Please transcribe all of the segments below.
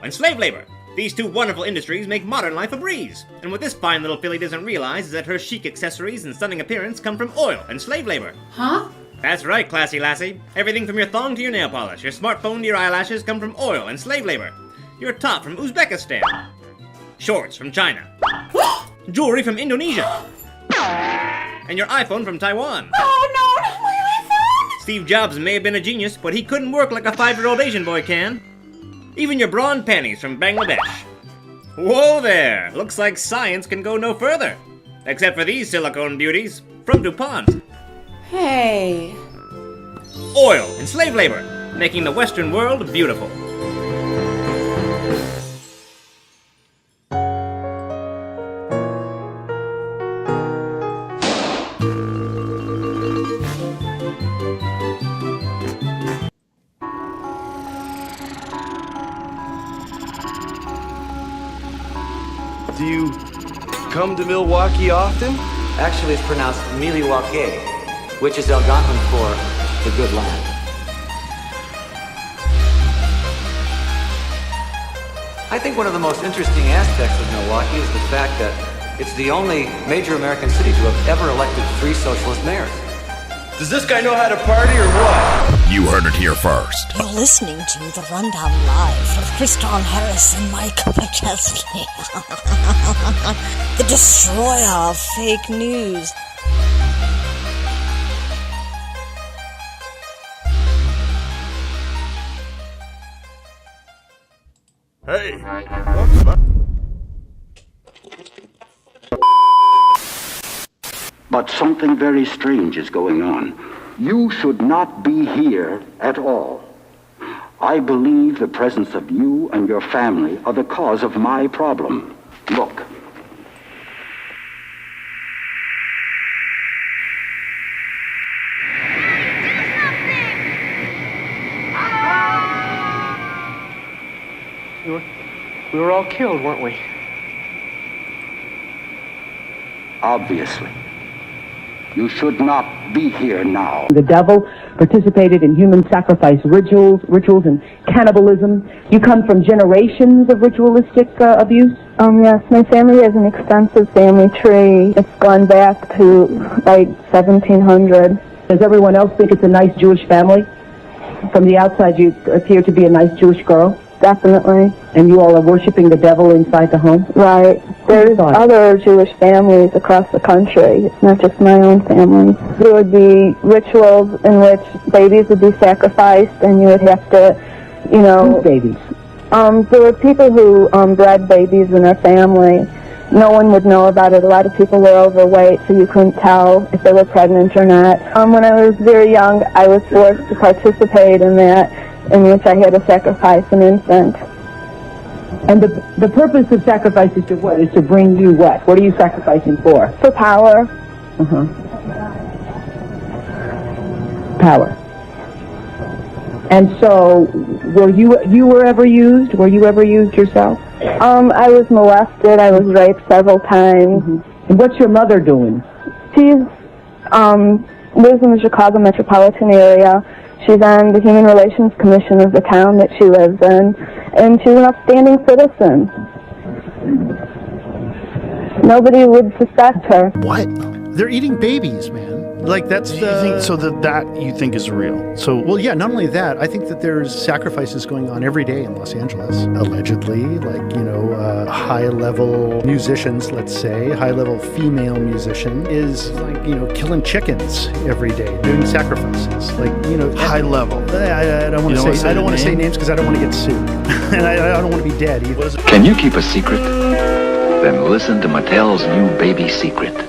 and slave labor. These two wonderful industries make modern life a breeze. And what this fine little filly doesn't realize is that her chic accessories and stunning appearance come from oil and slave labor. Huh? That's right, classy lassie. Everything from your thong to your nail polish, your smartphone to your eyelashes come from oil and slave labor. Your top from Uzbekistan. Shorts from China. Jewelry from Indonesia. And your iPhone from Taiwan. Oh no, not my iPhone! Steve Jobs may have been a genius, but he couldn't work like a 5-year-old Asian boy can. Even your bra and panties from Bangladesh. Whoa there! Looks like science can go no further. Except for these silicone beauties from DuPont. Hey. Oil and slave labor, making the Western world beautiful. Do you come to Milwaukee often? Actually, it's pronounced Milwaukee, which is Algonquin for the good land. I think one of the most interesting aspects of Milwaukee is the fact that it's the only major American city to have ever elected 3 socialist mayors. Does this guy know how to party or what? You heard it here first. You're listening to The Rundown Live with Kristan Harris and Mike McChesney. The destroyer of fake news. Hey, But something very strange is going on. You should not be here at all. I believe the presence of you and your family are the cause of my problem. Look. We were all killed, weren't we? Obviously. You should not be here now. The devil participated in human sacrifice rituals and cannibalism. You come from generations of ritualistic abuse? Yes, my family has an extensive family tree. It's gone back to like 1700. Does everyone else think it's a nice Jewish family? From the outside, you appear to be a nice Jewish girl. Definitely. And you all are worshiping the devil inside the home? Right. There's other Jewish families across the country. It's not just my own family. There would be rituals in which babies would be sacrificed, and you would have to, you know... Whose babies? There were people who bred babies in their family. No one would know about it. A lot of people were overweight, so you couldn't tell if they were pregnant or not. When I was very young, I was forced to participate in that, in which I had to sacrifice an infant. And the purpose of sacrifice is to what? Is to bring you what? What are you sacrificing for? For power. Power. And so, were you ever used? Were you ever used yourself? I was molested. I was raped several times. And what's your mother doing? She's lives in the Chicago metropolitan area. She's on the Human Relations Commission of the town that she lives in, and she's an upstanding citizen. Nobody would suspect her. What? They're eating babies, man. Like, that's the... So that you think is real? So, well, yeah, not only that, I think that there's sacrifices going on every day in Los Angeles. Allegedly, like, you know, high-level musicians, let's say, high-level female musician is, like, you know, killing chickens every day, doing sacrifices. Like, you know... High level. I don't want to say... I don't want to say names because I don't want to get sued. And I don't want to be dead either. Can you keep a secret? Then listen to Mattel's new baby secret.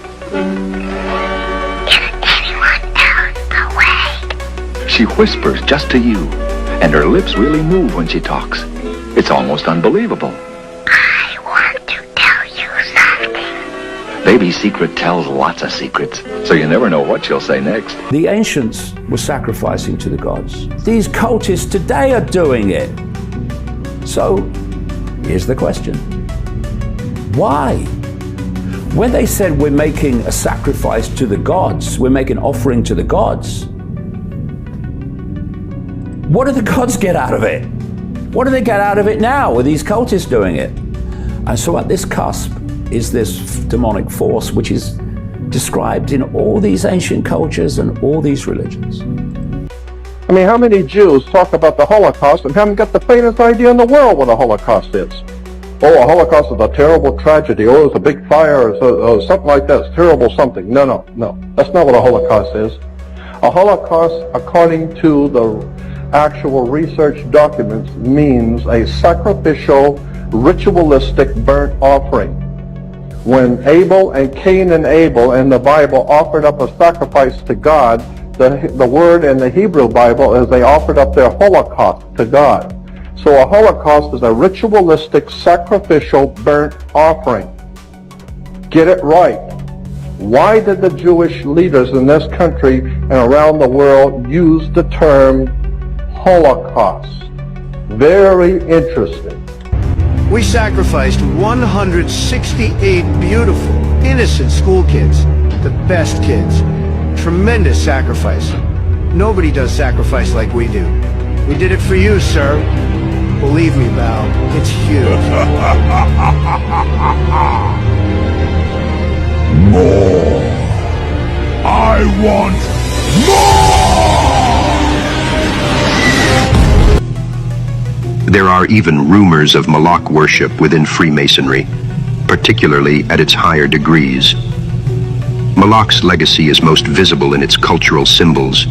She whispers just to you, and her lips really move when she talks. It's almost unbelievable. I want to tell you something. Baby Secret tells lots of secrets, so you never know what she'll say next. The ancients were sacrificing to the gods. These cultists today are doing it. So, here's the question. Why? When they said we're making a sacrifice to the gods, we're making an offering to the gods, what do the gods get out of it? What do they get out of it now with these cultists doing it? And so at this cusp is this demonic force which is described in all these ancient cultures and all these religions. I mean, how many Jews talk about the Holocaust and haven't got the faintest idea in the world what a Holocaust is? Oh, a Holocaust is a terrible tragedy. Oh, it's a big fire or something like that. It's terrible something. No. That's not what a Holocaust is. A Holocaust, according to the actual research documents, means a sacrificial, ritualistic burnt offering. When Abel and Cain and Abel in the Bible offered up a sacrifice to God, the word in the Hebrew Bible is they offered up their holocaust to God. So a holocaust is a ritualistic, sacrificial, burnt offering. Get it right. Why did the Jewish leaders in this country and around the world use the term Holocaust? Very interesting. We sacrificed 168 beautiful, innocent school kids, the best kids. Tremendous sacrifice. Nobody does sacrifice like we do. We did it for you, sir. Believe me, Baal, it's huge. More. I want more! There are even rumors of Moloch worship within Freemasonry, particularly at its higher degrees. Moloch's legacy is most visible in its cultural symbols,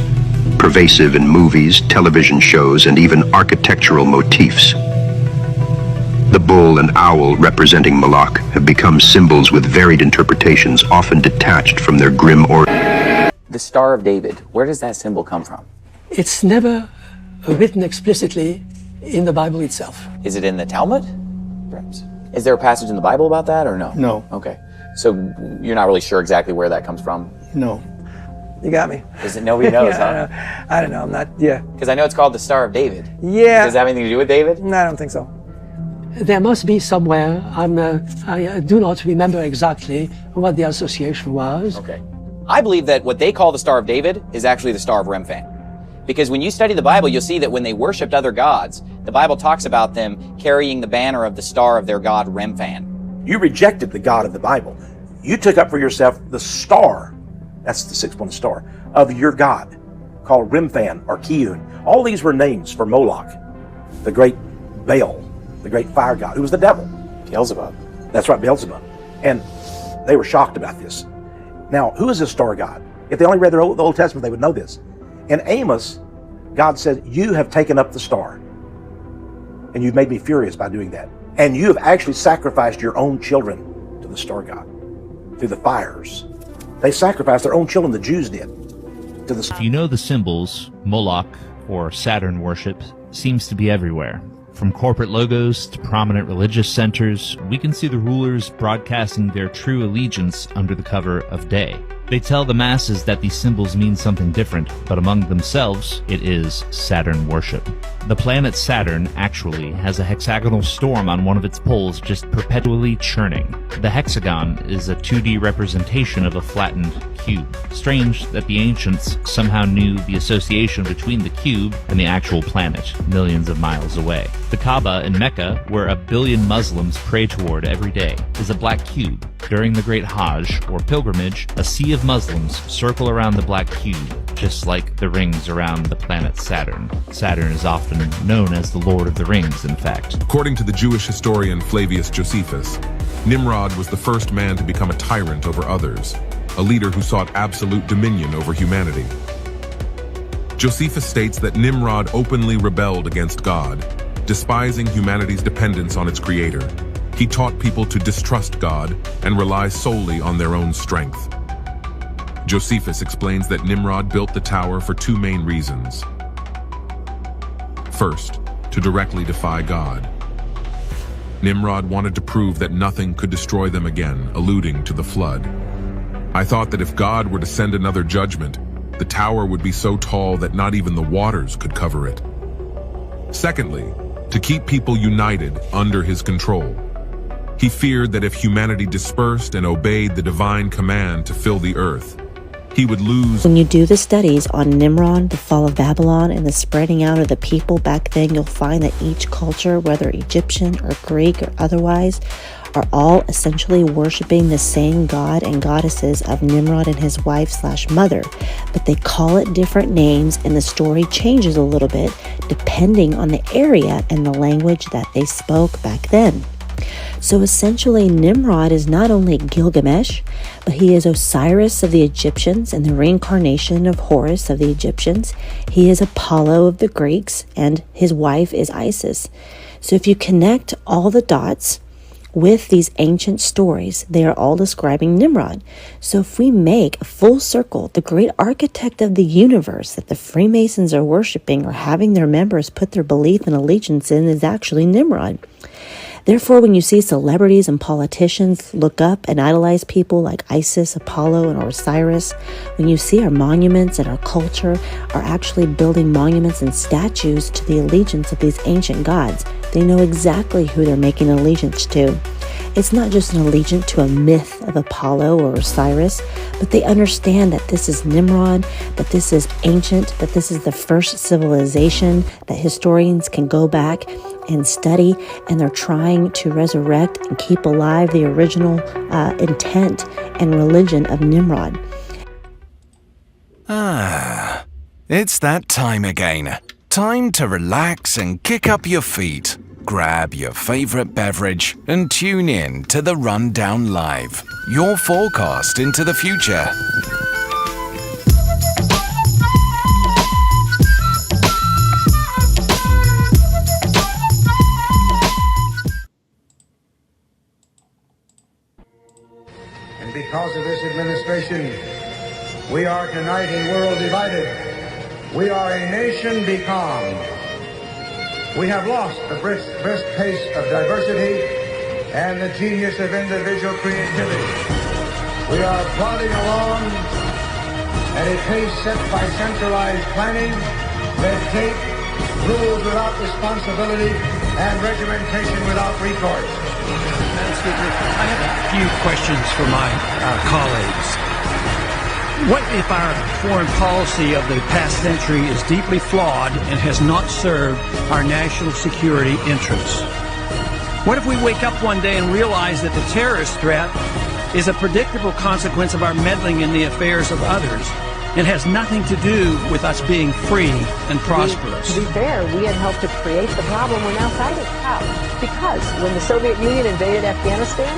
pervasive in movies, television shows, and even architectural motifs. The bull and owl representing Moloch have become symbols with varied interpretations, often detached from their grim origin. The Star of David, where does that symbol come from? It's never written explicitly in the Bible itself. Is it in the Talmud? Perhaps. Is there a passage in the Bible about that or no? No. Okay. So you're not really sure exactly where that comes from? No. You got me. Is it nobody knows, huh? I don't know. I'm not, yeah. Because I know it's called the Star of David. Yeah. Does it have anything to do with David? No, I don't think so. There must be somewhere. I do not remember exactly what the association was. Okay. I believe that what they call the Star of David is actually the Star of Remphan. Because when you study the Bible, you'll see that when they worshipped other gods, the Bible talks about them carrying the banner of the star of their god Remphan. You rejected the God of the Bible. You took up for yourself the star, that's the six-pointed star, of your God, called Remphan or Kiyun. All these were names for Moloch, the great Baal, the great fire god, who was the devil. Beelzebub. That's right, Beelzebub. And they were shocked about this. Now, who is this star god? If they only read the Old Testament, they would know this. In Amos, God said, you have taken up the star, and you've made me furious by doing that. And you have actually sacrificed your own children to the star god through the fires. They sacrificed their own children, the Jews did, to the. If you know the symbols, Moloch, or Saturn worship, seems to be everywhere. From corporate logos to prominent religious centers, we can see the rulers broadcasting their true allegiance under the cover of day. They tell the masses that these symbols mean something different, but among themselves, it is Saturn worship. The planet Saturn actually has a hexagonal storm on one of its poles just perpetually churning. The hexagon is a 2D representation of a flattened cube. Strange that the ancients somehow knew the association between the cube and the actual planet, millions of miles away. The Kaaba in Mecca, where 1 billion Muslims pray toward every day, is a black cube. During the Great Hajj, or pilgrimage, a sea of Muslims circle around the black cube, just like the rings around the planet Saturn. Saturn is often known as the Lord of the Rings, in fact. According to the Jewish historian Flavius Josephus, Nimrod was the first man to become a tyrant over others, a leader who sought absolute dominion over humanity. Josephus states that Nimrod openly rebelled against God, despising humanity's dependence on its creator. He taught people to distrust God and rely solely on their own strength. Josephus explains that Nimrod built the tower for two main reasons. First, to directly defy God. Nimrod wanted to prove that nothing could destroy them again, alluding to the flood. I thought that if God were to send another judgment, the tower would be so tall that not even the waters could cover it. Secondly, to keep people united under his control. He feared that if humanity dispersed and obeyed the divine command to fill the earth, he would lose. When you do the studies on Nimrod, the fall of Babylon, and the spreading out of the people back then, you'll find that each culture, whether Egyptian or Greek or otherwise, are all essentially worshiping the same god and goddesses of Nimrod and his wife/mother, but they call it different names, and the story changes a little bit depending on the area and the language that they spoke back then. So essentially, Nimrod is not only Gilgamesh, but he is Osiris of the Egyptians and the reincarnation of Horus of the Egyptians. He is Apollo of the Greeks, and his wife is Isis. So if you connect all the dots with these ancient stories, they are all describing Nimrod. So if we make a full circle, the great architect of the universe that the Freemasons are worshiping or having their members put their belief and allegiance in is actually Nimrod. Therefore, when you see celebrities and politicians look up and idolize people like Isis, Apollo, and Osiris, when you see our monuments and our culture are actually building monuments and statues to the allegiance of these ancient gods, they know exactly who they're making allegiance to. It's not just an allegiance to a myth of Apollo or Osiris, but they understand that this is Nimrod, that this is ancient, that this is the first civilization, that historians can go back and study, and they're trying to resurrect and keep alive the original intent and religion of Nimrod. Ah, it's that time again. Time to relax and kick up your feet. Grab your favorite beverage and tune in to the Rundown Live, your forecast into the future. And because of this administration, we are tonight a world divided. We are a nation becalmed. We have lost the brisk pace of diversity and the genius of individual creativity. We are plodding along at a pace set by centralized planning, red tape, rules without responsibility, and regimentation without recourse. Madam Speaker, I have a few questions for my colleagues. What if our foreign policy of the past century is deeply flawed and has not served our national security interests? What if we wake up one day and realize that the terrorist threat is a predictable consequence of our meddling in the affairs of others and has nothing to do with us being free and prosperous? To be fair, we had helped to create the problem we're now fighting. How? Because when the Soviet Union invaded Afghanistan,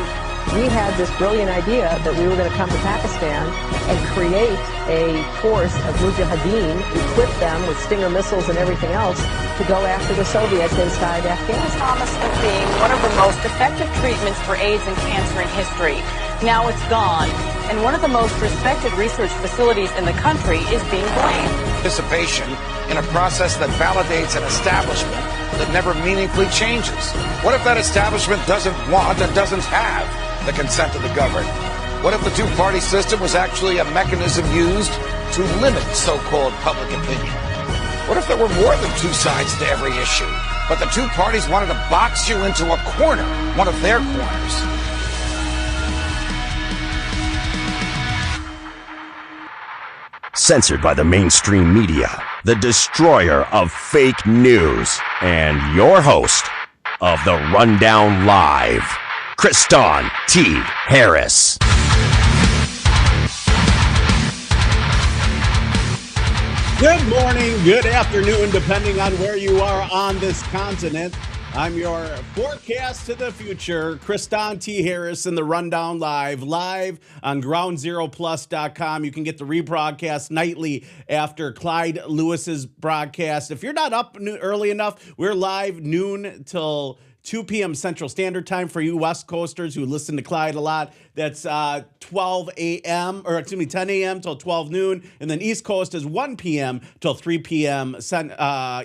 we had this brilliant idea that we were going to come to Pakistan and create a force of mujahideen, equip them with Stinger missiles and everything else to go after the Soviets inside Afghanistan. Promise of being one of the most effective treatments for AIDS and cancer in history. Now it's gone, and one of the most respected research facilities in the country is being blamed. Participation in a process that validates an establishment that never meaningfully changes. What if that establishment doesn't want and doesn't have the consent of the governed? What if the two-party system was actually a mechanism used to limit so-called public opinion? What if there were more than two sides to every issue, but the two parties wanted to box you into a corner, one of their corners? Censored by the mainstream media, the destroyer of fake news, and your host of the Rundown Live, Kristan T. Harris. Good morning, good afternoon, depending on where you are on this continent. I'm your forecast to the future, Kristan T. Harris in the Rundown Live on GroundZeroPlus.com. You can get the rebroadcast nightly after Clyde Lewis's broadcast. If you're not up early enough, we're live noon till 2 p.m. Central Standard Time for you West Coasters who listen to Clyde a lot. That's 10 a.m. till 12 noon. And then East Coast is 1 p.m. till 3 p.m.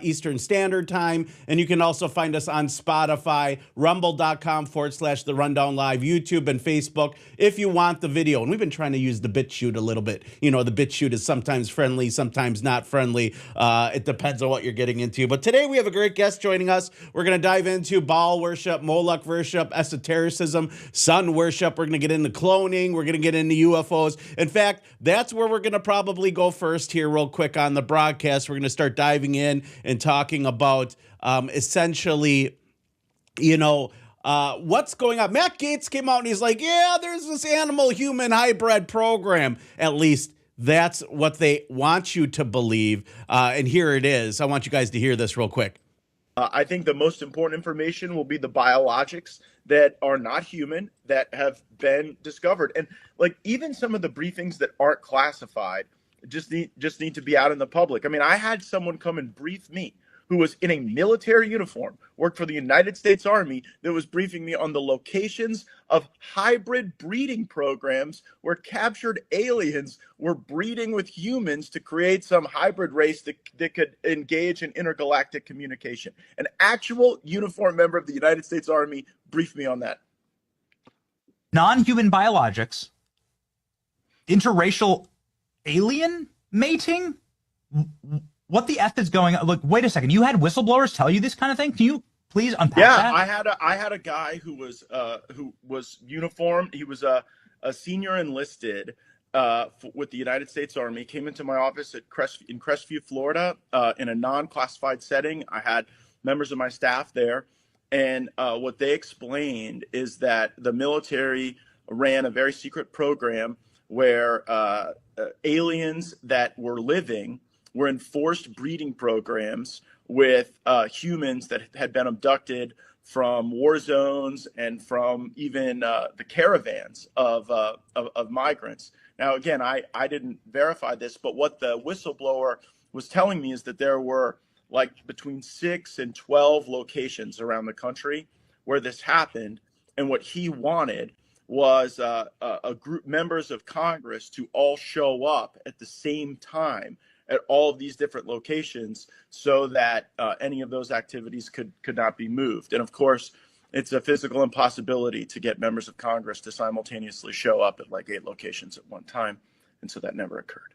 Eastern Standard Time. And you can also find us on Spotify, rumble.com/The Rundown Live, YouTube and Facebook if you want the video. And we've been trying to use the BitChute a little bit. You know, the BitChute is sometimes friendly, sometimes not friendly. It depends on what you're getting into. But today we have a great guest joining us. We're going to dive into Baal Baal worship, Moloch worship, esotericism, sun worship. We're going to get into cloning. We're going to get into UFOs. In fact, that's where we're going to probably go first here real quick on the broadcast. We're going to start diving in and talking about essentially, what's going on. Matt Gaetz came out and he's like, yeah, there's this animal-human hybrid program. At least that's what they want you to believe. And here it is. I want you guys to hear this real quick. I think the most important information will be the biologics that are not human that have been discovered. And like even some of the briefings that aren't classified just need to be out in the public. I mean, I had someone come and brief me who was in a military uniform, worked for the United States Army, that was briefing me on the locations of hybrid breeding programs where captured aliens were breeding with humans to create some hybrid race that could engage in intergalactic communication. An actual uniformed member of the United States Army briefed me on that. Non-human biologics, interracial alien mating? What the F is going on? Look, wait a second. You had whistleblowers tell you this kind of thing? Can you please unpack that? I had a guy who was uniformed. He was a senior enlisted with the United States Army. Came into my office in Crestview, Florida, in a non-classified setting. I had members of my staff there, and what they explained is that the military ran a very secret program where aliens that were living were enforced breeding programs with humans that had been abducted from war zones and from even the caravans of migrants. Now, again, I didn't verify this, but what the whistleblower was telling me is that there were like between 6 and 12 locations around the country where this happened. And what he wanted was a group, members of Congress, to all show up at the same time at all of these different locations so that any of those activities could not be moved. And of course, it's a physical impossibility to get members of Congress to simultaneously show up at like 8 locations at one time. And so that never occurred.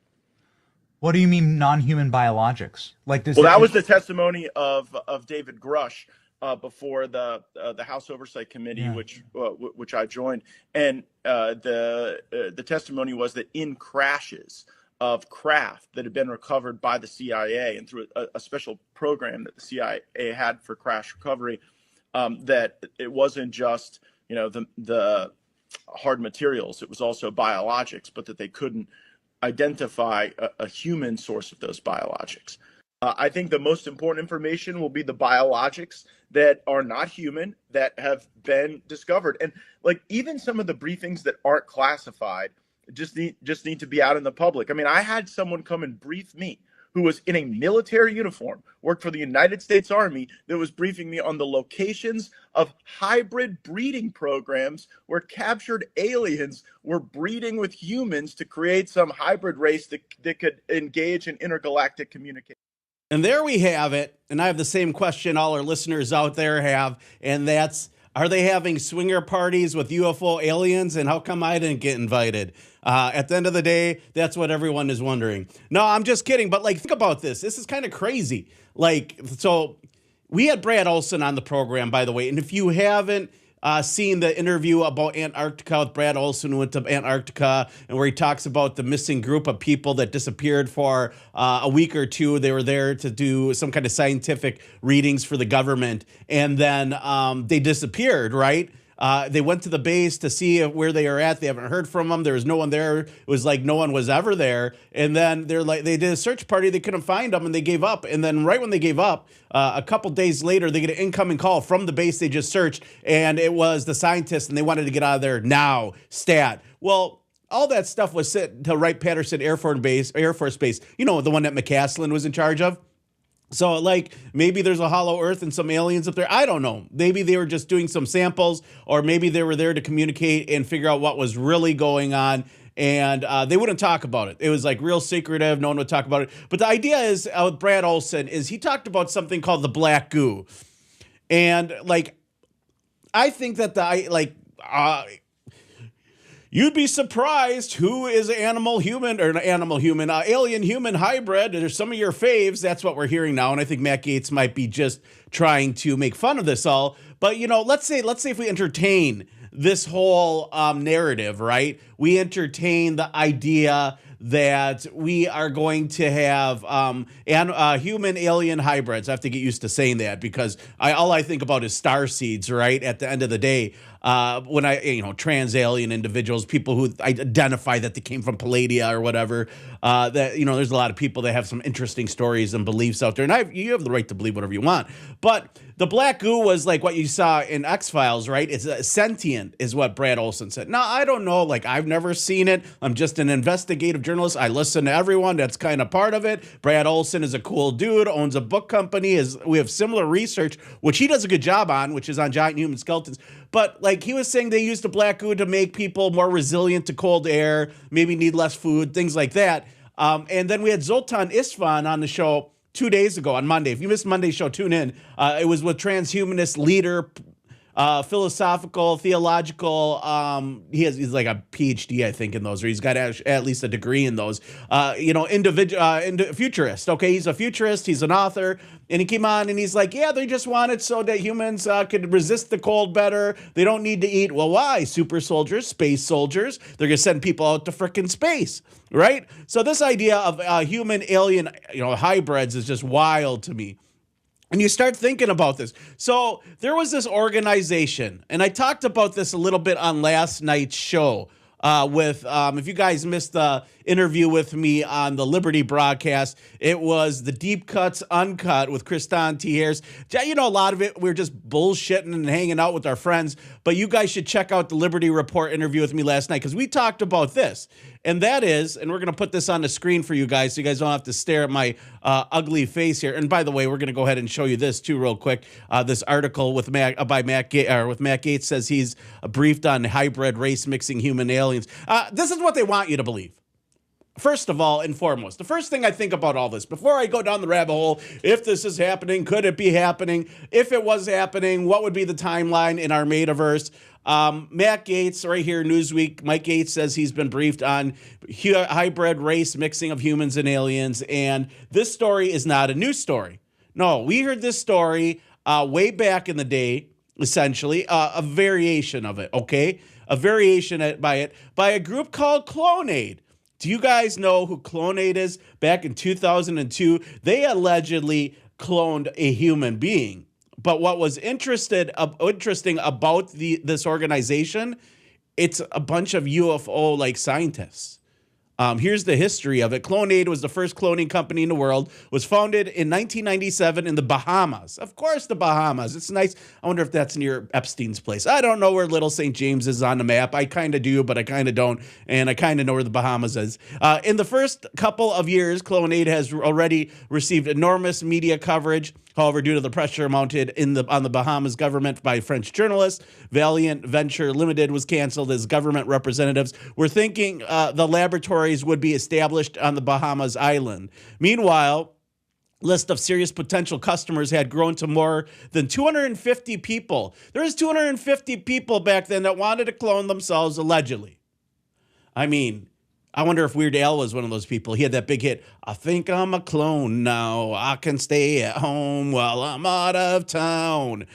What do you mean non-human biologics? Like this? Well, that was the testimony of David Grush before the House Oversight Committee, Yeah. which I joined. And the testimony was that in crashes of craft that had been recovered by the CIA and through a special program that the CIA had for crash recovery, that it wasn't just the hard materials, it was also biologics, but that they couldn't identify a human source of those biologics. I think the most important information will be the biologics that are not human that have been discovered. And like even some of the briefings that aren't classified just need to be out in the public. I mean, I had someone come and brief me who was in a military uniform, worked for the United States Army, that was briefing me on the locations of hybrid breeding programs where captured aliens were breeding with humans to create some hybrid race that could engage in intergalactic communication. And there we have it. And I have the same question all our listeners out there have, and that's, are they having swinger parties with UFO aliens, and how come I didn't get invited? At the end of the day, that's what everyone is wondering. No, I'm just kidding. But like, think about this. This is kind of crazy. Like, so we had Brad Olson on the program, by the way. And if you haven't seen the interview about Antarctica with Brad Olson, who went to Antarctica, and where he talks about the missing group of people that disappeared for a week or two. They were there to do some kind of scientific readings for the government, and then they disappeared, right? They went to the base to see where they are at. They haven't heard from them. There was no one there. It was like no one was ever there. And then they did a search party. They couldn't find them, and they gave up. And then right when they gave up, a couple days later, they get an incoming call from the base they just searched, and it was the scientists, and they wanted to get out of there now, stat. Well, all that stuff was set to Wright-Patterson Air Force Base, the one that McCaslin was in charge of. So, like, maybe there's a hollow earth and some aliens up there. I don't know. Maybe they were just doing some samples, or maybe they were there to communicate and figure out what was really going on. And they wouldn't talk about it. It was, like, real secretive. No one would talk about it. But the idea is, with Brad Olson, is he talked about something called the black goo. And, like, I think that You'd be surprised who is alien-human hybrid. There's some of your faves. That's what we're hearing now, and I think Matt Gaetz might be just trying to make fun of this all. But, let's say if we entertain this whole narrative, right? We entertain the idea that we are going to have human alien hybrids. I have to get used to saying that because all I think about is star seeds, right? At the end of the day, when trans alien individuals, people who identify that they came from Palladia or whatever, there's a lot of people that have some interesting stories and beliefs out there. And you have the right to believe whatever you want. But the black goo was like what you saw in X-Files, right? It's sentient is what Brad Olson said. Now, I don't know. Like, I've never seen it. I'm just an investigative journalist. I listen to everyone. That's kind of part of it. Brad Olson is a cool dude, owns a book company. We have similar research, which he does a good job on, which is on giant human skeletons. But like he was saying, they used the black goo to make people more resilient to cold air, maybe need less food, things like that. And then we had Zoltan Isvan on the show 2 days ago on Monday. If you missed Monday's show, tune in. It was with transhumanist leader, philosophical, theological. He's like a PhD, I think, in those, or he's got at least a degree in those. Futurist. Okay, he's a futurist. He's an author, and he came on and he's like, yeah, they just want it so that humans could resist the cold better. They don't need to eat. Well, why? Super soldiers, space soldiers. They're gonna send people out to frickin' space, right? So this idea of human alien, hybrids is just wild to me. And you start thinking about this. So there was this organization, and I talked about this a little bit on last night's show if you guys missed the interview with me on the Liberty broadcast, it was the Deep Cuts Uncut with Kristan T. Harris. A lot of it, we're just bullshitting and hanging out with our friends, but you guys should check out the Liberty Report interview with me last night because we talked about this. And that is, and we're going to put this on the screen for you guys so you guys don't have to stare at my ugly face here. And by the way, we're going to go ahead and show you this too real quick. This article with Matt Gaetz says he's briefed on hybrid race mixing human aliens. This is what they want you to believe. First of all and foremost, the first thing I think about all this, before I go down the rabbit hole, if this is happening, could it be happening? If it was happening, what would be the timeline in our metaverse? Matt Gaetz, right here, Newsweek, Mike Gaetz says he's been briefed on hybrid race mixing of humans and aliens, and this story is not a new story. No, we heard this story way back in the day, essentially, a variation of it, okay? A variation by a group called Clonaid. Do you guys know who Clonaid is? Back in 2002, they allegedly cloned a human being. But what was interesting about this organization, it's a bunch of UFO-like scientists. Here's the history of it. Clonaid was the first cloning company in the world, was founded in 1997 in the Bahamas. Of course, the Bahamas. It's nice. I wonder if that's near Epstein's place. I don't know where Little St. James is on the map. I kind of do, but I kind of don't. And I kind of know where the Bahamas is. In the first couple of years, Clonaid has already received enormous media coverage. However, due to the pressure mounted on the Bahamas government by French journalists, Valiant Venture Limited was canceled as government representatives were thinking the laboratories would be established on the Bahamas island. Meanwhile, list of serious potential customers had grown to more than 250 people. There was 250 people back then that wanted to clone themselves, allegedly. I mean, I wonder if Weird Al was one of those people. He had that big hit, I think I'm a clone now. I can stay at home while I'm out of town.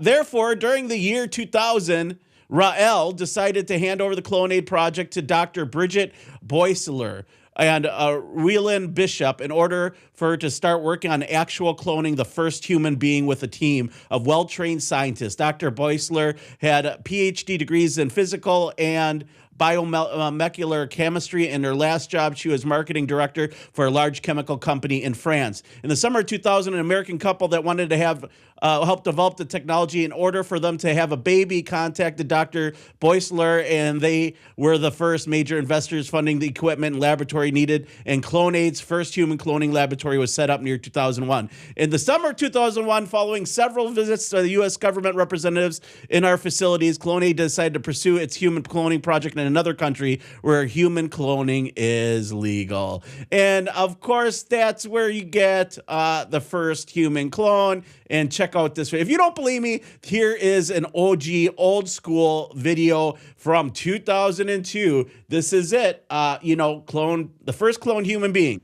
Therefore, during the year 2000, Rael decided to hand over the Clonaid project to Dr. Bridget Boisler and Rhiannon Bishop in order for her to start working on actual cloning the first human being with a team of well-trained scientists. Dr. Boisler had PhD degrees in physical and biomolecular chemistry. In her last job, she was marketing director for a large chemical company in France. In the summer of 2000, an American couple that wanted to have help develop the technology in order for them to have a baby contacted Dr. Boisler, and they were the first major investors funding the equipment and laboratory needed, and Clonaid's first human cloning laboratory was set up near 2001. In the summer of 2001, following several visits to the U.S. government representatives in our facilities, Clonaid decided to pursue its human cloning project in in another country where human cloning is legal. And of course, that's where you get the first human clone. And check out this. If you don't believe me, here is an OG, old school video from 2002. This is it. The first cloned human being.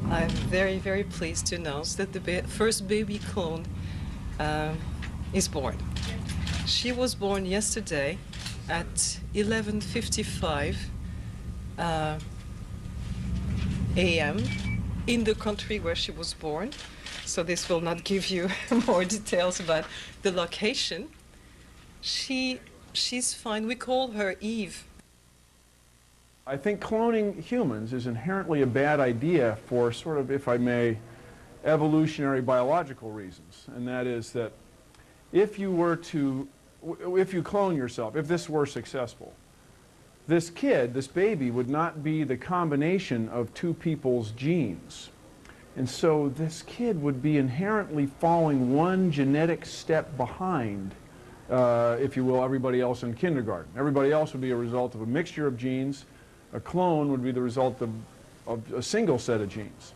I'm very, very pleased to announce that the first baby clone is born. She was born yesterday at 11:55 a.m. in the country where she was born. So this will not give you more details about the location. She's fine. We call her Eve. I think cloning humans is inherently a bad idea for sort of, if I may, evolutionary biological reasons. And that is that if you clone yourself, if this were successful, this kid, this baby, would not be the combination of two people's genes. And so this kid would be inherently falling one genetic step behind, if you will, everybody else in kindergarten. Everybody else would be a result of a mixture of genes. A clone would be the result of a single set of genes.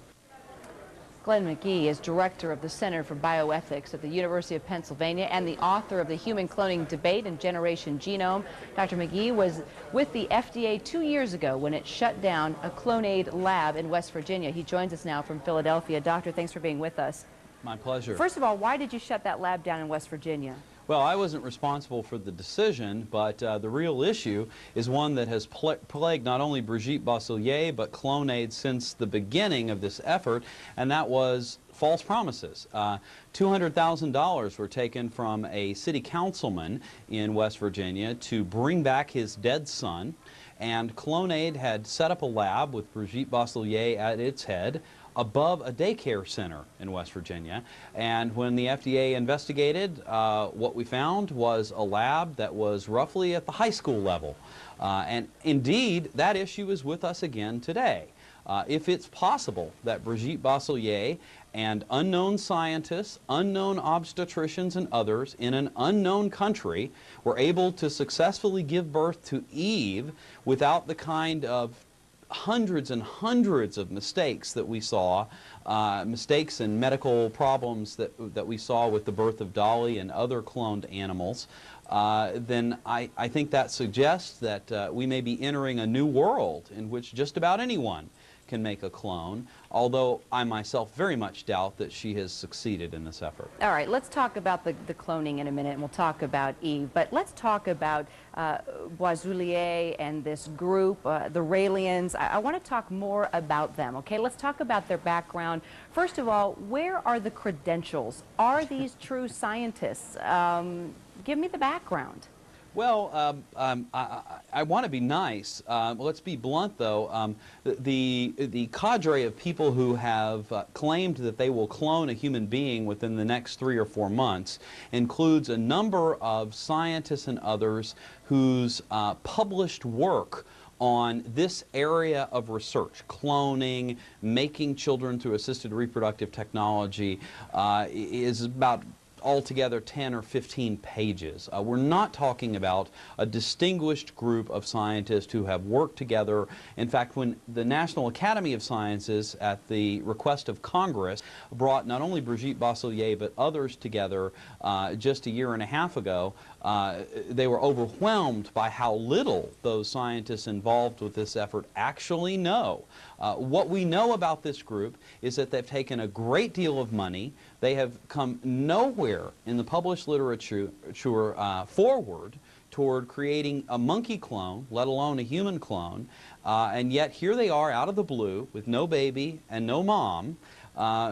Glenn McGee is director of the Center for Bioethics at the University of Pennsylvania and the author of the Human Cloning Debate and Generation Genome. Dr. McGee was with the FDA 2 years ago when it shut down a Clonaid lab in West Virginia. He joins us now from Philadelphia. Doctor, thanks for being with us. My pleasure. First of all, why did you shut that lab down in West Virginia? Well, I wasn't responsible for the decision, but the real issue is one that has plagued not only Brigitte Bossellier, but Clonaid since the beginning of this effort, and that was false promises. $200,000 were taken from a city councilman in West Virginia to bring back his dead son, and Clonaid had set up a lab with Brigitte Bossellier at its head above a daycare center in West Virginia. And when the FDA investigated, what we found was a lab that was roughly at the high school level. And indeed, that issue is with us again today. If it's possible that Brigitte Bossellier and unknown scientists, unknown obstetricians and others in an unknown country were able to successfully give birth to Eve without the kind of hundreds and hundreds of mistakes that we saw, mistakes and medical problems that we saw with the birth of Dolly and other cloned animals, then I think that suggests that we may be entering a new world in which just about anyone can make a clone, although I myself very much doubt that she has succeeded in this effort. All right, let's talk about the cloning in a minute, and we'll talk about Eve, but let's talk about Boisoulier and this group, the Raelians. I want to talk more about them, okay? Let's talk about their background. First of all, where are the credentials? Are these true scientists? Give me the background. Well, I want to be nice. Let's be blunt, though. The cadre of people who have claimed that they will clone a human being within the next 3 or 4 months includes a number of scientists and others whose published work on this area of research, cloning, making children through assisted reproductive technology, is about altogether 10 or 15 pages. We're not talking about a distinguished group of scientists who have worked together. In fact, when the National Academy of Sciences, at the request of Congress, brought not only Brigitte Bossellier but others together just a year and a half ago, they were overwhelmed by how little those scientists involved with this effort actually know. What we know about this group is that they've taken a great deal of money. They have come nowhere in the published literature forward toward creating a monkey clone, let alone a human clone, and yet here they are out of the blue with no baby and no mom,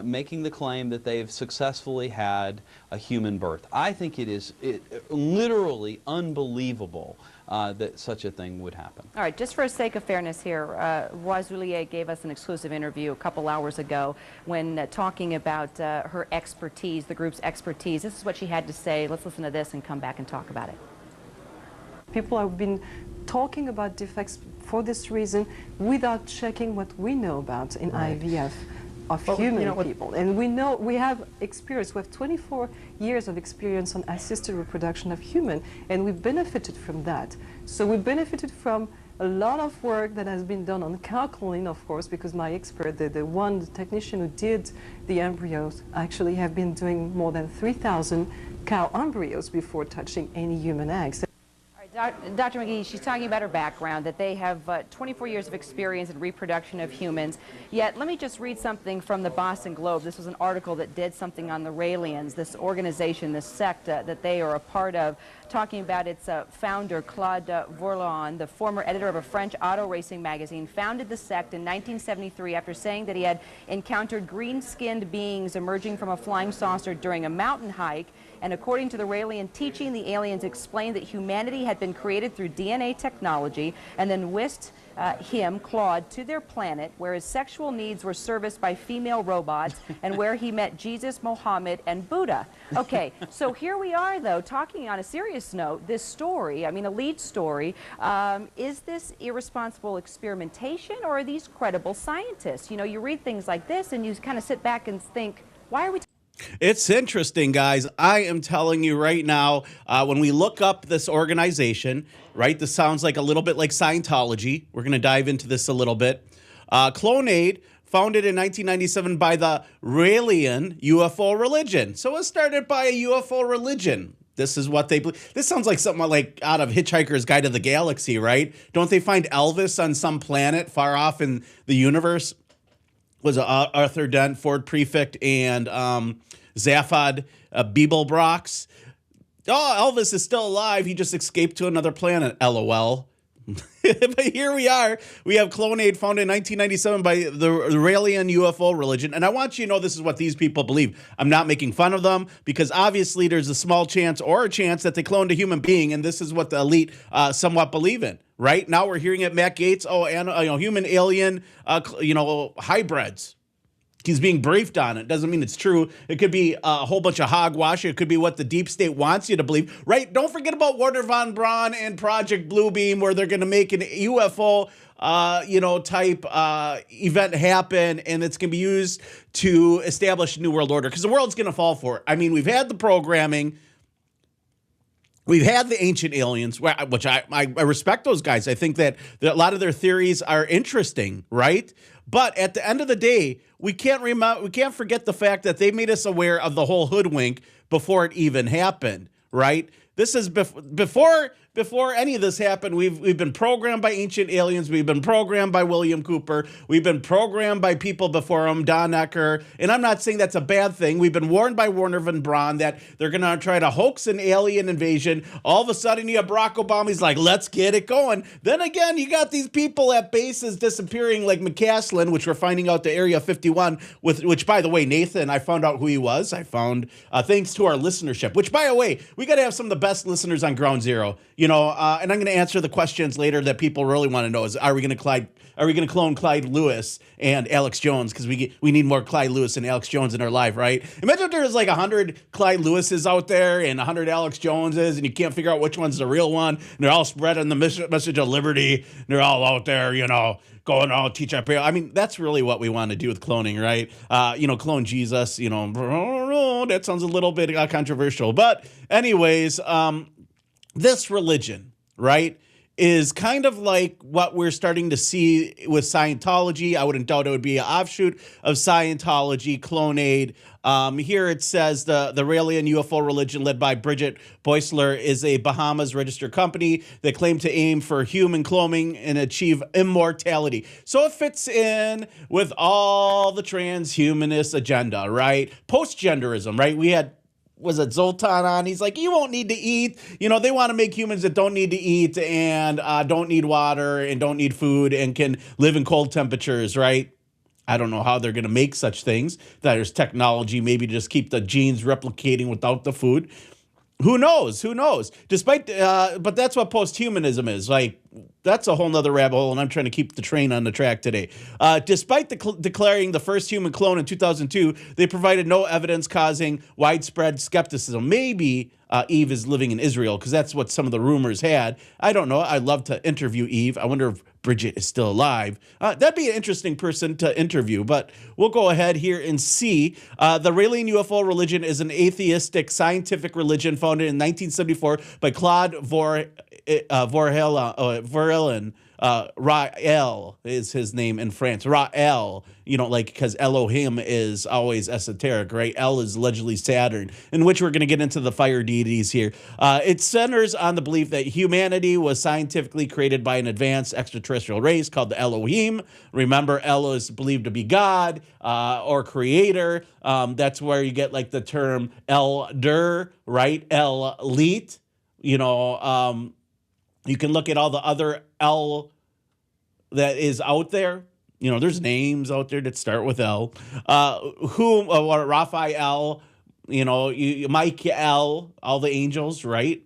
making the claim that they've successfully had a human birth. I think it is literally unbelievable that such a thing would happen. All right, just for the sake of fairness here, Boisoulier gave us an exclusive interview a couple hours ago when talking about her expertise, the group's expertise. This is what she had to say. Let's listen to this and come back and talk about it. People have been talking about defects for this reason without checking what we know about in IVF. of human people. And we have experience, we have 24 years of experience on assisted reproduction of human, and we benefited from that. So we benefited from a lot of work that has been done on cow cloning, of course, because my expert, the technician who did the embryos, actually have been doing more than 3,000 cow embryos before touching any human eggs. Dr. McGee, she's talking about her background, that they have 24 years of experience in reproduction of humans. Yet, let me just read something from the Boston Globe. This was an article that did something on the Raelians, this organization, this sect that they are a part of, talking about its founder, Claude Vourlon, the former editor of a French auto racing magazine, founded the sect in 1973 after saying that he had encountered green-skinned beings emerging from a flying saucer during a mountain hike. And according to the Raelian teaching, the aliens explained that humanity had been created through DNA technology and then whisked him, Claude, to their planet where his sexual needs were serviced by female robots and where he met Jesus, Mohammed, and Buddha. Okay, so here we are, though, talking on a serious note, this story, I mean, a lead story, is this irresponsible experimentation or are these credible scientists? You know, you read things like this and you kind of sit back and think, why are we It's interesting, guys. I am telling you right now, when we look up this organization, right, this sounds like a little bit like Scientology. We're going to dive into this a little bit. Clonaid, founded in 1997 by the Raelian UFO religion. So it started by a UFO religion. This is what they believe. This sounds like something like out of Hitchhiker's Guide to the Galaxy, right? Don't they find Elvis on some planet far off in the universe? Was Arthur Dent, Ford Prefect, and Zaphod Beeblebrox. Oh, Elvis is still alive. He just escaped to another planet, LOL. But here we are. We have Clonaid, founded in 1997 by the Raelian UFO religion. And I want you to know this is what these people believe. I'm not making fun of them because obviously there's a small chance or a chance that they cloned a human being. And this is what the elite somewhat believe in. Right now we're hearing at Matt Gaetz, human alien, hybrids. He's being briefed on it. Doesn't mean it's true. It could be a whole bunch of hogwash. It could be what the deep state wants you to believe. Right? Don't forget about Wernher von Braun and Project Bluebeam, where they're going to make an UFO, type event happen, and it's going to be used to establish a new world order because the world's going to fall for it. I mean, we've had the programming. We've had the ancient aliens, which I respect those guys. I think that a lot of their theories are interesting, right? But at the end of the day, we can't forget the fact that they made us aware of the whole hoodwink before it even happened, right? This is before any of this happened. We've been programmed by ancient aliens. We've been programmed by William Cooper. We've been programmed by people before him, Don Ecker. And I'm not saying that's a bad thing. We've been warned by Wernher von Braun that they're going to try to hoax an alien invasion. All of a sudden, you have Barack Obama. He's like, let's get it going. Then again, you got these people at bases disappearing like McCaslin, which we're finding out to Area 51, which, by the way, Nathan, I found out who he was. I found, thanks to our listenership, which, by the way, we got to have some of the best listeners on Ground Zero. And I'm going to answer the questions later that people really want to know is, are we going to clone Clyde Lewis and Alex Jones? Because we need more Clyde Lewis and Alex Jones in our life, right? Imagine if there's like 100 Clyde Lewises out there and 100 Alex Joneses, and you can't figure out which one's the real one. And they're all spreading the message of liberty. And they're all out there, going out, teach our people. I mean, that's really what we want to do with cloning, right? Clone Jesus, that sounds a little bit controversial. But anyways, this religion, right, is kind of like what we're starting to see with Scientology. I wouldn't doubt it would be an offshoot of Scientology, Clonaid. Here it says the Raelian UFO religion led by Bridget Boisler is a Bahamas registered company that claim to aim for human cloning and achieve immortality. So it fits in with all the transhumanist agenda, right? Post-genderism, right? We had Zoltan on? He's like, you won't need to eat. They want to make humans that don't need to eat and don't need water and don't need food and can live in cold temperatures, right? I don't know how they're going to make such things. There's technology maybe to just keep the genes replicating without the food. Who knows? But that's what post-humanism is. Like, that's a whole nother rabbit hole, and I'm trying to keep the train on the track today. Despite declaring the first human clone in 2002, they provided no evidence causing widespread skepticism. Maybe Eve is living in Israel, because that's what some of the rumors had. I don't know. I'd love to interview Eve. I wonder if Bridget is still alive. That'd be an interesting person to interview, but we'll go ahead here and see. The Raelian UFO religion is an atheistic scientific religion founded in 1974 by Claude Vorhelin. Rael is his name in France. Rael, because Elohim is always esoteric, right? El is allegedly Saturn, in which we're going to get into the fire deities here. It centers on the belief that humanity was scientifically created by an advanced extraterrestrial race called the Elohim. Remember, El is believed to be God or creator. That's where you get like the term elder, right? Elite. You can look at all the other El that is out there. There's names out there that start with L. Raphael, Michael, all the angels, right?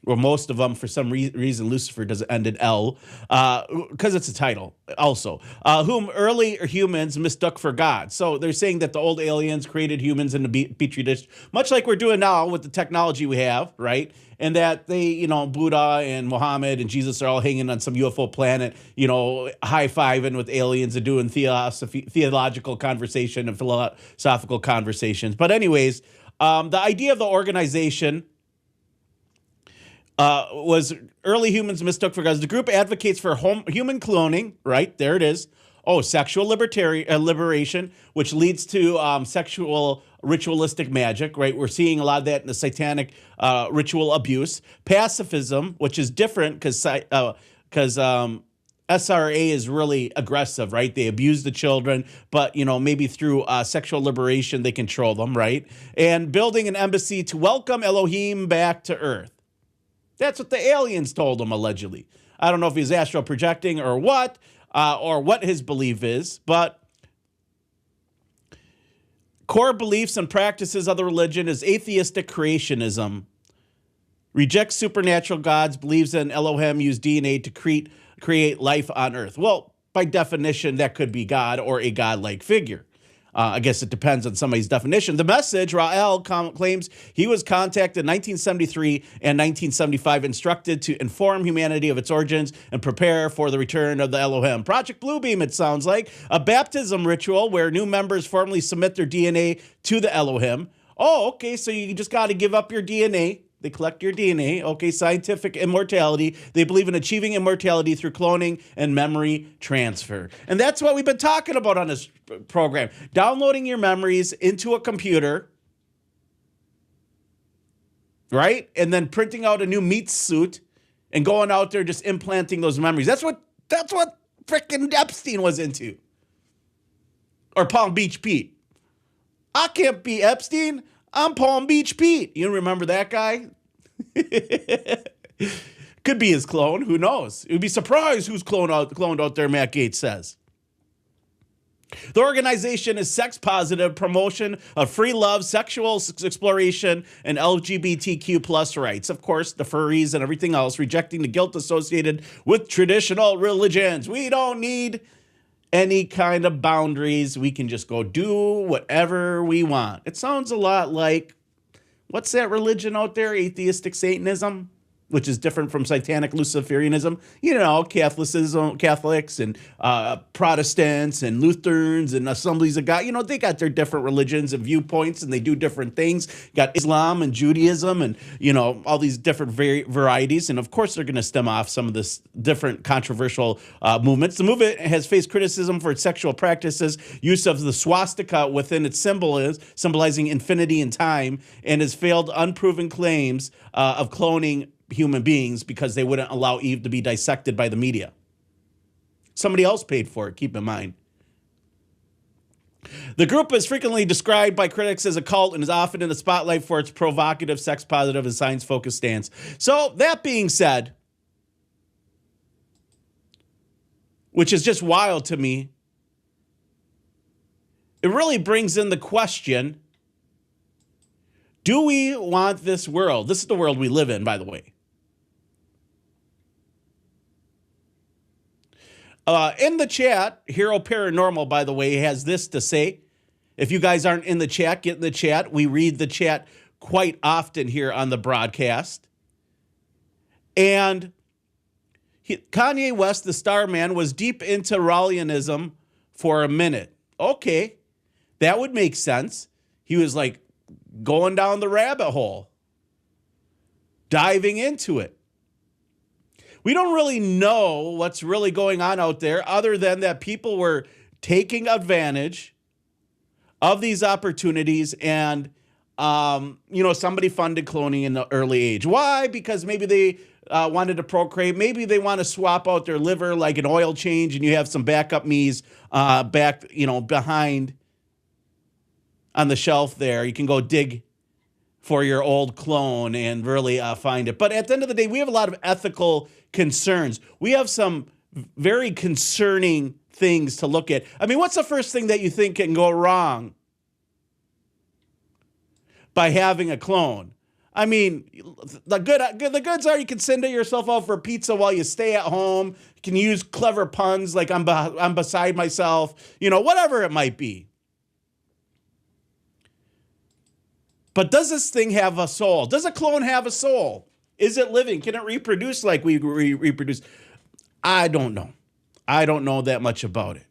Or most of them, for some reason, Lucifer doesn't end in L, because it's a title also, whom early humans mistook for God. So they're saying that the old aliens created humans in the petri dish, much like we're doing now with the technology we have, right? And that they, Buddha and Muhammad and Jesus are all hanging on some UFO planet, high-fiving with aliens and doing theological conversation and philosophical conversations. But anyways, the idea of the organization was early humans mistook for gods. The group advocates for human cloning, right? There it is. Oh, sexual liberation, which leads to sexual ritualistic magic, right? We're seeing a lot of that in the satanic ritual abuse. Pacifism, which is different because SRA is really aggressive, right? They abuse the children, but, maybe through sexual liberation, they control them, right? And building an embassy to welcome Elohim back to Earth. That's what the aliens told him, allegedly. I don't know if he's astral projecting or what his belief is, but core beliefs and practices of the religion is atheistic creationism. Rejects supernatural gods, believes in Elohim used DNA to create life on Earth. Well, by definition, that could be God or a godlike figure. I guess it depends on somebody's definition. The message, Rael claims he was contacted in 1973 and 1975, instructed to inform humanity of its origins and prepare for the return of the Elohim. Project Bluebeam, it sounds like, a baptism ritual where new members formally submit their DNA to the Elohim. Oh, okay, so you just got to give up your DNA. They collect your DNA. Okay, scientific immortality. They believe in achieving immortality through cloning and memory transfer. And that's what we've been talking about on this program. Downloading your memories into a computer, right? And then printing out a new meat suit and going out there just implanting those memories. That's what frickin' Epstein was into. Or Palm Beach Pete. I can't be Epstein. I'm Palm Beach Pete. You remember that guy? Could be his clone. Who knows? You'd be surprised who's cloned out there, Matt Gaetz says. The organization is sex positive, promotion of free love, sexual exploration, and LGBTQ plus rights. Of course, the furries and everything else, rejecting the guilt associated with traditional religions. We don't need any kind of boundaries. We can just go do whatever we want. It sounds a lot like, what's that religion out there? Atheistic Satanism, which is different from satanic Luciferianism. Catholics and Protestants and Lutherans and Assemblies of God. They got their different religions and viewpoints, and they do different things. You got Islam and Judaism and, all these different varieties. And, of course, they're going to stem off some of this different controversial movements. The movement has faced criticism for its sexual practices, use of the swastika within its symbolizing infinity and time, and has failed unproven claims of cloning human beings because they wouldn't allow Eve to be dissected by the media. Somebody else paid for it, keep in mind. The group is frequently described by critics as a cult and is often in the spotlight for its provocative, sex-positive, and science-focused stance. So, that being said, which is just wild to me, it really brings in the question, do we want this world? This is the world we live in, by the way. In the chat, Hero Paranormal, by the way, has this to say. If you guys aren't in the chat, get in the chat. We read the chat quite often here on the broadcast. And Kanye West, the star man, was deep into Rallianism for a minute. Okay, that would make sense. He was like going down the rabbit hole, diving into it. We don't really know what's really going on out there other than that people were taking advantage of these opportunities and, somebody funded cloning in the early age. Why? Because maybe they wanted to procreate. Maybe they want to swap out their liver like an oil change and you have some backup me's behind on the shelf there. You can go dig for your old clone and really find it. But at the end of the day, we have a lot of ethical concerns. We have some very concerning things to look at. I mean, what's the first thing that you think can go wrong by having a clone? I mean, the goods are you can send yourself out for pizza while you stay at home. You can use clever puns like I'm beside myself, whatever it might be. But does this thing have a soul? Does a clone have a soul? Is it living? Can it reproduce like we reproduce? I don't know. I don't know that much about it.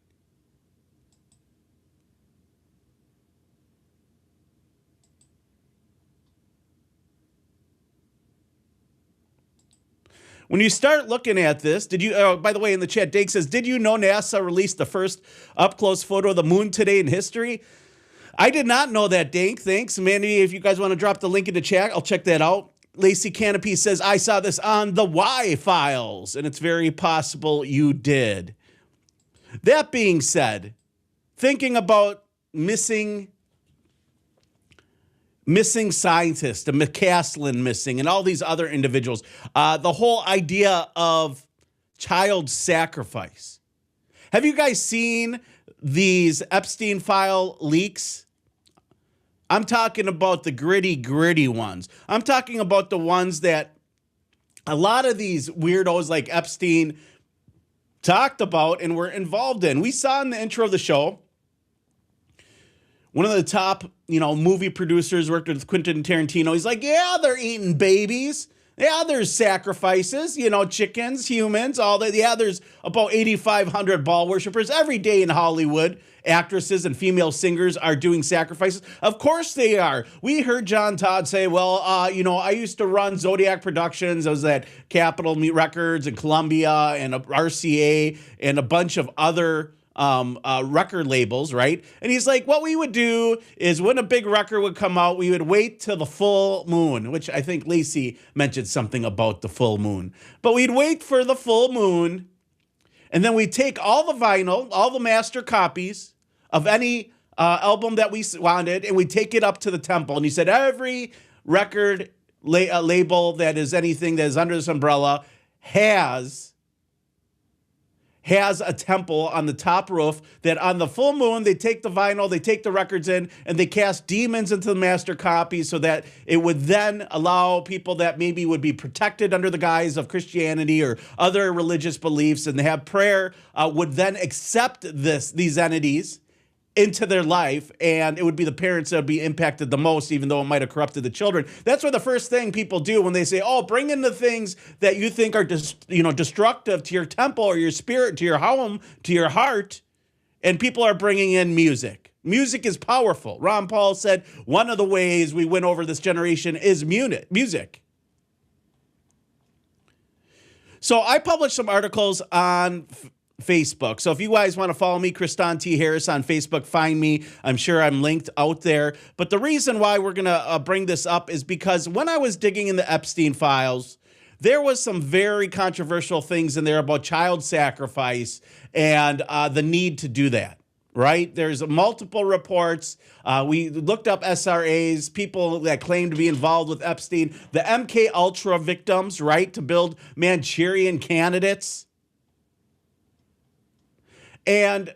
When you start looking at this, by the way, in the chat, Dake says, did you know NASA released the first up-close photo of the moon today in history? I did not know that, Dake. Thanks. Mandy, if you guys want to drop the link in the chat, I'll check that out. Lacey Canopy says, I saw this on the Y-Files, and it's very possible you did. That being said, thinking about missing scientists, the McCaslin missing, and all these other individuals, the whole idea of child sacrifice. Have you guys seen these Epstein file leaks? I'm talking about the gritty ones. I'm talking about the ones that a lot of these weirdos like Epstein talked about and were involved in. We saw in the intro of the show, one of the top, movie producers worked with Quentin Tarantino. He's like, yeah, they're eating babies. Yeah, there's sacrifices, chickens, humans, all that. Yeah, there's about 8,500 Baal worshippers every day in Hollywood. Actresses and female singers are doing sacrifices. Of course they are. We heard John Todd say, well, I used to run Zodiac Productions. I was at Capitol Records and Columbia and RCA and a bunch of other record labels, right? And he's like, what we would do is when a big record would come out, we would wait till the full moon, which I think Lacey mentioned something about the full moon. But we'd wait for the full moon, and then we'd take all the vinyl, all the master copies of any album that we wanted, and we'd take it up to the temple. And he said every record label that is anything that is under this umbrella has a temple on the top roof that on the full moon, they take the vinyl, they take the records in, and they cast demons into the master copies so that it would then allow people that maybe would be protected under the guise of Christianity or other religious beliefs and they have prayer would then accept these entities into their life, and it would be the parents that would be impacted the most, even though it might have corrupted the children. That's where the first thing people do when they say, oh, bring in the things that you think are destructive to your temple or your spirit, to your home, to your heart, and people are bringing in music. Music is powerful. Ron Paul said one of the ways we win over this generation is music. So I published some articles on Facebook. So if you guys want to follow me, Kristan T. Harris on Facebook, find me. I'm sure I'm linked out there. But the reason why we're going to bring this up is because when I was digging in the Epstein files, there was some very controversial things in there about child sacrifice and the need to do that, right? There's multiple reports. We looked up SRAs, people that claim to be involved with Epstein, the MK Ultra victims, right, to build Manchurian candidates. And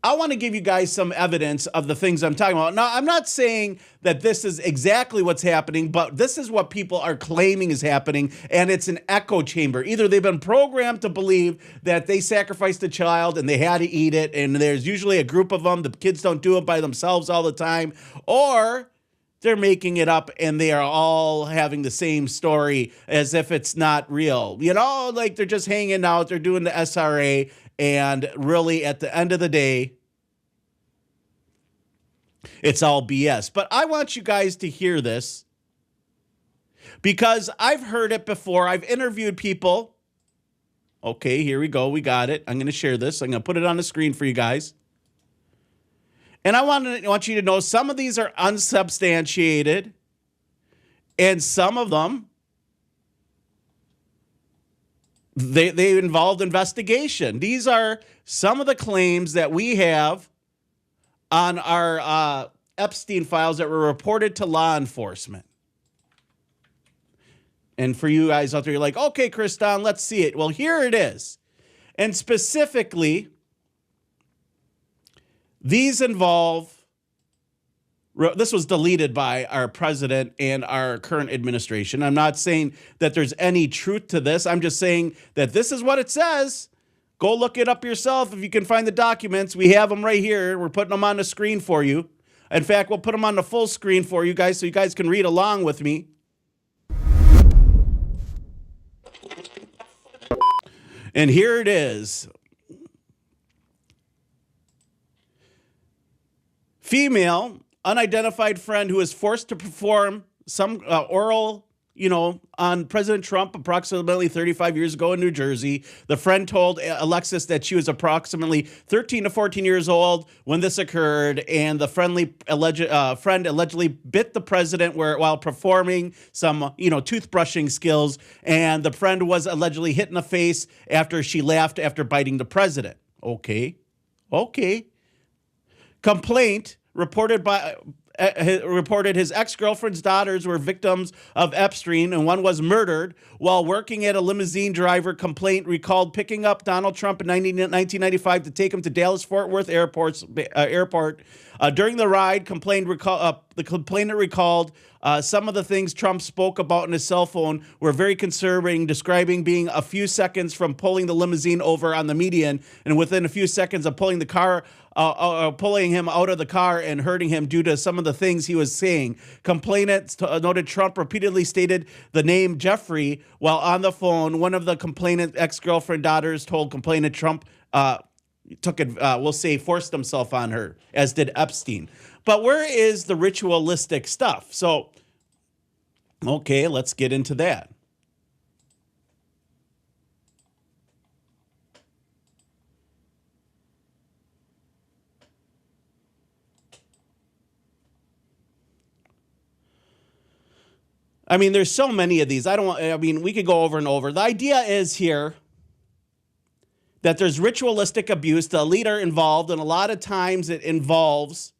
I want to give you guys some evidence of the things I'm talking about. Now, I'm not saying that this is exactly what's happening, but this is what people are claiming is happening, and it's an echo chamber. Either they've been programmed to believe that they sacrificed a child and they had to eat it, and there's usually a group of them. The kids don't do it by themselves all the time, or they're making it up and they are all having the same story as if it's not real. You know, like they're just hanging out, they're doing the SRA, and really at the end of the day, it's all BS. But I want you guys to hear this because I've heard it before. I've interviewed people. Okay, here we go. We got it. I'm going to share this. I'm going to put it on the screen for you guys. And I want you to know some of these are unsubstantiated, and some of them, they involved investigation. These are some of the claims that we have on our Epstein files that were reported to law enforcement. And for you guys out there, you're like, okay, Kristan, let's see it. Well, here it is. And specifically, these involve, this was deleted by our president and our current administration. I'm not saying that there's any truth to this. I'm just saying that this is what it says. Go look it up yourself if you can find the documents. We have them right here. We're putting them on the screen for you. In fact, we'll put them on the full screen for you guys so you guys can read along with me. And here it is. Female, unidentified friend who is forced to perform some oral, on President Trump approximately 35 years ago in New Jersey. The friend told Alexis that she was approximately 13 to 14 years old when this occurred, and the friend allegedly bit the president while performing some, toothbrushing skills, and the friend was allegedly hit in the face after she laughed after biting the president. Okay. Complaint reported his ex-girlfriend's daughters were victims of Epstein, and one was murdered while working at a limousine driver. Complaint recalled picking up Donald Trump in 1995 to take him to Dallas-Fort Worth airport. During the ride, the complainant recalled some of the things Trump spoke about in his cell phone were very concerning, describing being a few seconds from pulling the limousine over on the median, and within a few seconds of pulling him out of the car and hurting him due to some of the things he was saying. Complainant noted Trump repeatedly stated the name Jeffrey while on the phone. One of the complainant's ex-girlfriend daughters told complainant Trump forced himself on her, as did Epstein. But where is the ritualistic stuff? So, okay, let's get into that. I mean, there's so many of these. We could go over and over. The idea is here that there's ritualistic abuse, the leader involved, and a lot of times it involves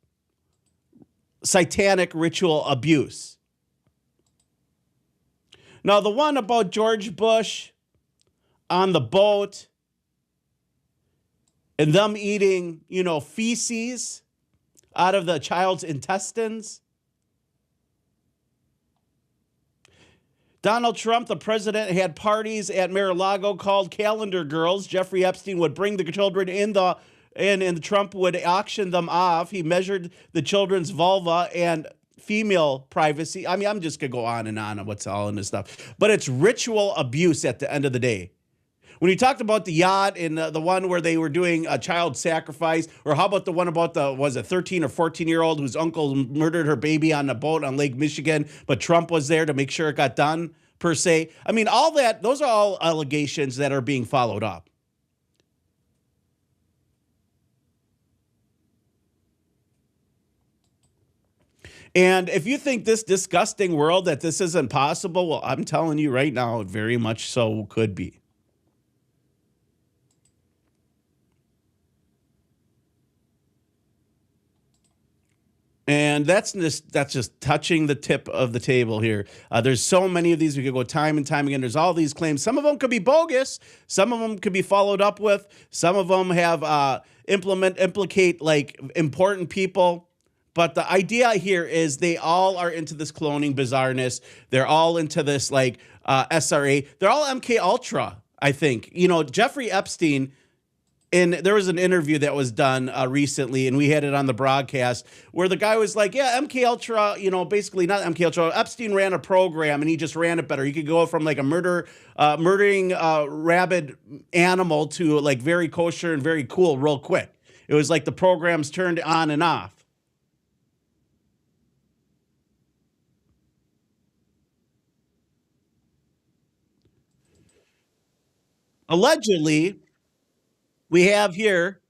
satanic ritual abuse. Now, the one about George Bush on the boat and them eating, feces out of the child's intestines. Donald Trump, the president, had parties at Mar-a-Lago called Calendar Girls. Jeffrey Epstein would bring the children and Trump would auction them off. He measured the children's vulva and female privacy. I mean, I'm just going to go on and on what's all in this stuff. But it's ritual abuse at the end of the day. When you talked about the yacht and the one where they were doing a child sacrifice, or how about the one about was a 13 or 14-year-old whose uncle murdered her baby on a boat on Lake Michigan, but Trump was there to make sure it got done, per se. I mean, all that, those are all allegations that are being followed up. And if you think this disgusting world that this isn't possible, well, I'm telling you right now, it very much so could be. And that's just touching the tip of the table here. There's so many of these. We could go time and time again. There's all these claims. Some of them could be bogus. Some of them could be followed up with. Some of them have implicate like important people. But the idea here is they all are into this cloning bizarreness. They're all into this like SRA. They're all MK Ultra, I think. You know, Jeffrey Epstein. And there was an interview that was done recently, and we had it on the broadcast, where the guy was like, yeah, MK Ultra, you know, basically not MK Ultra. Epstein ran a program, and he just ran it better. He could go from like a murdering rabid animal to like very kosher and very cool real quick. It was like the programs turned on and off. Allegedly, we have here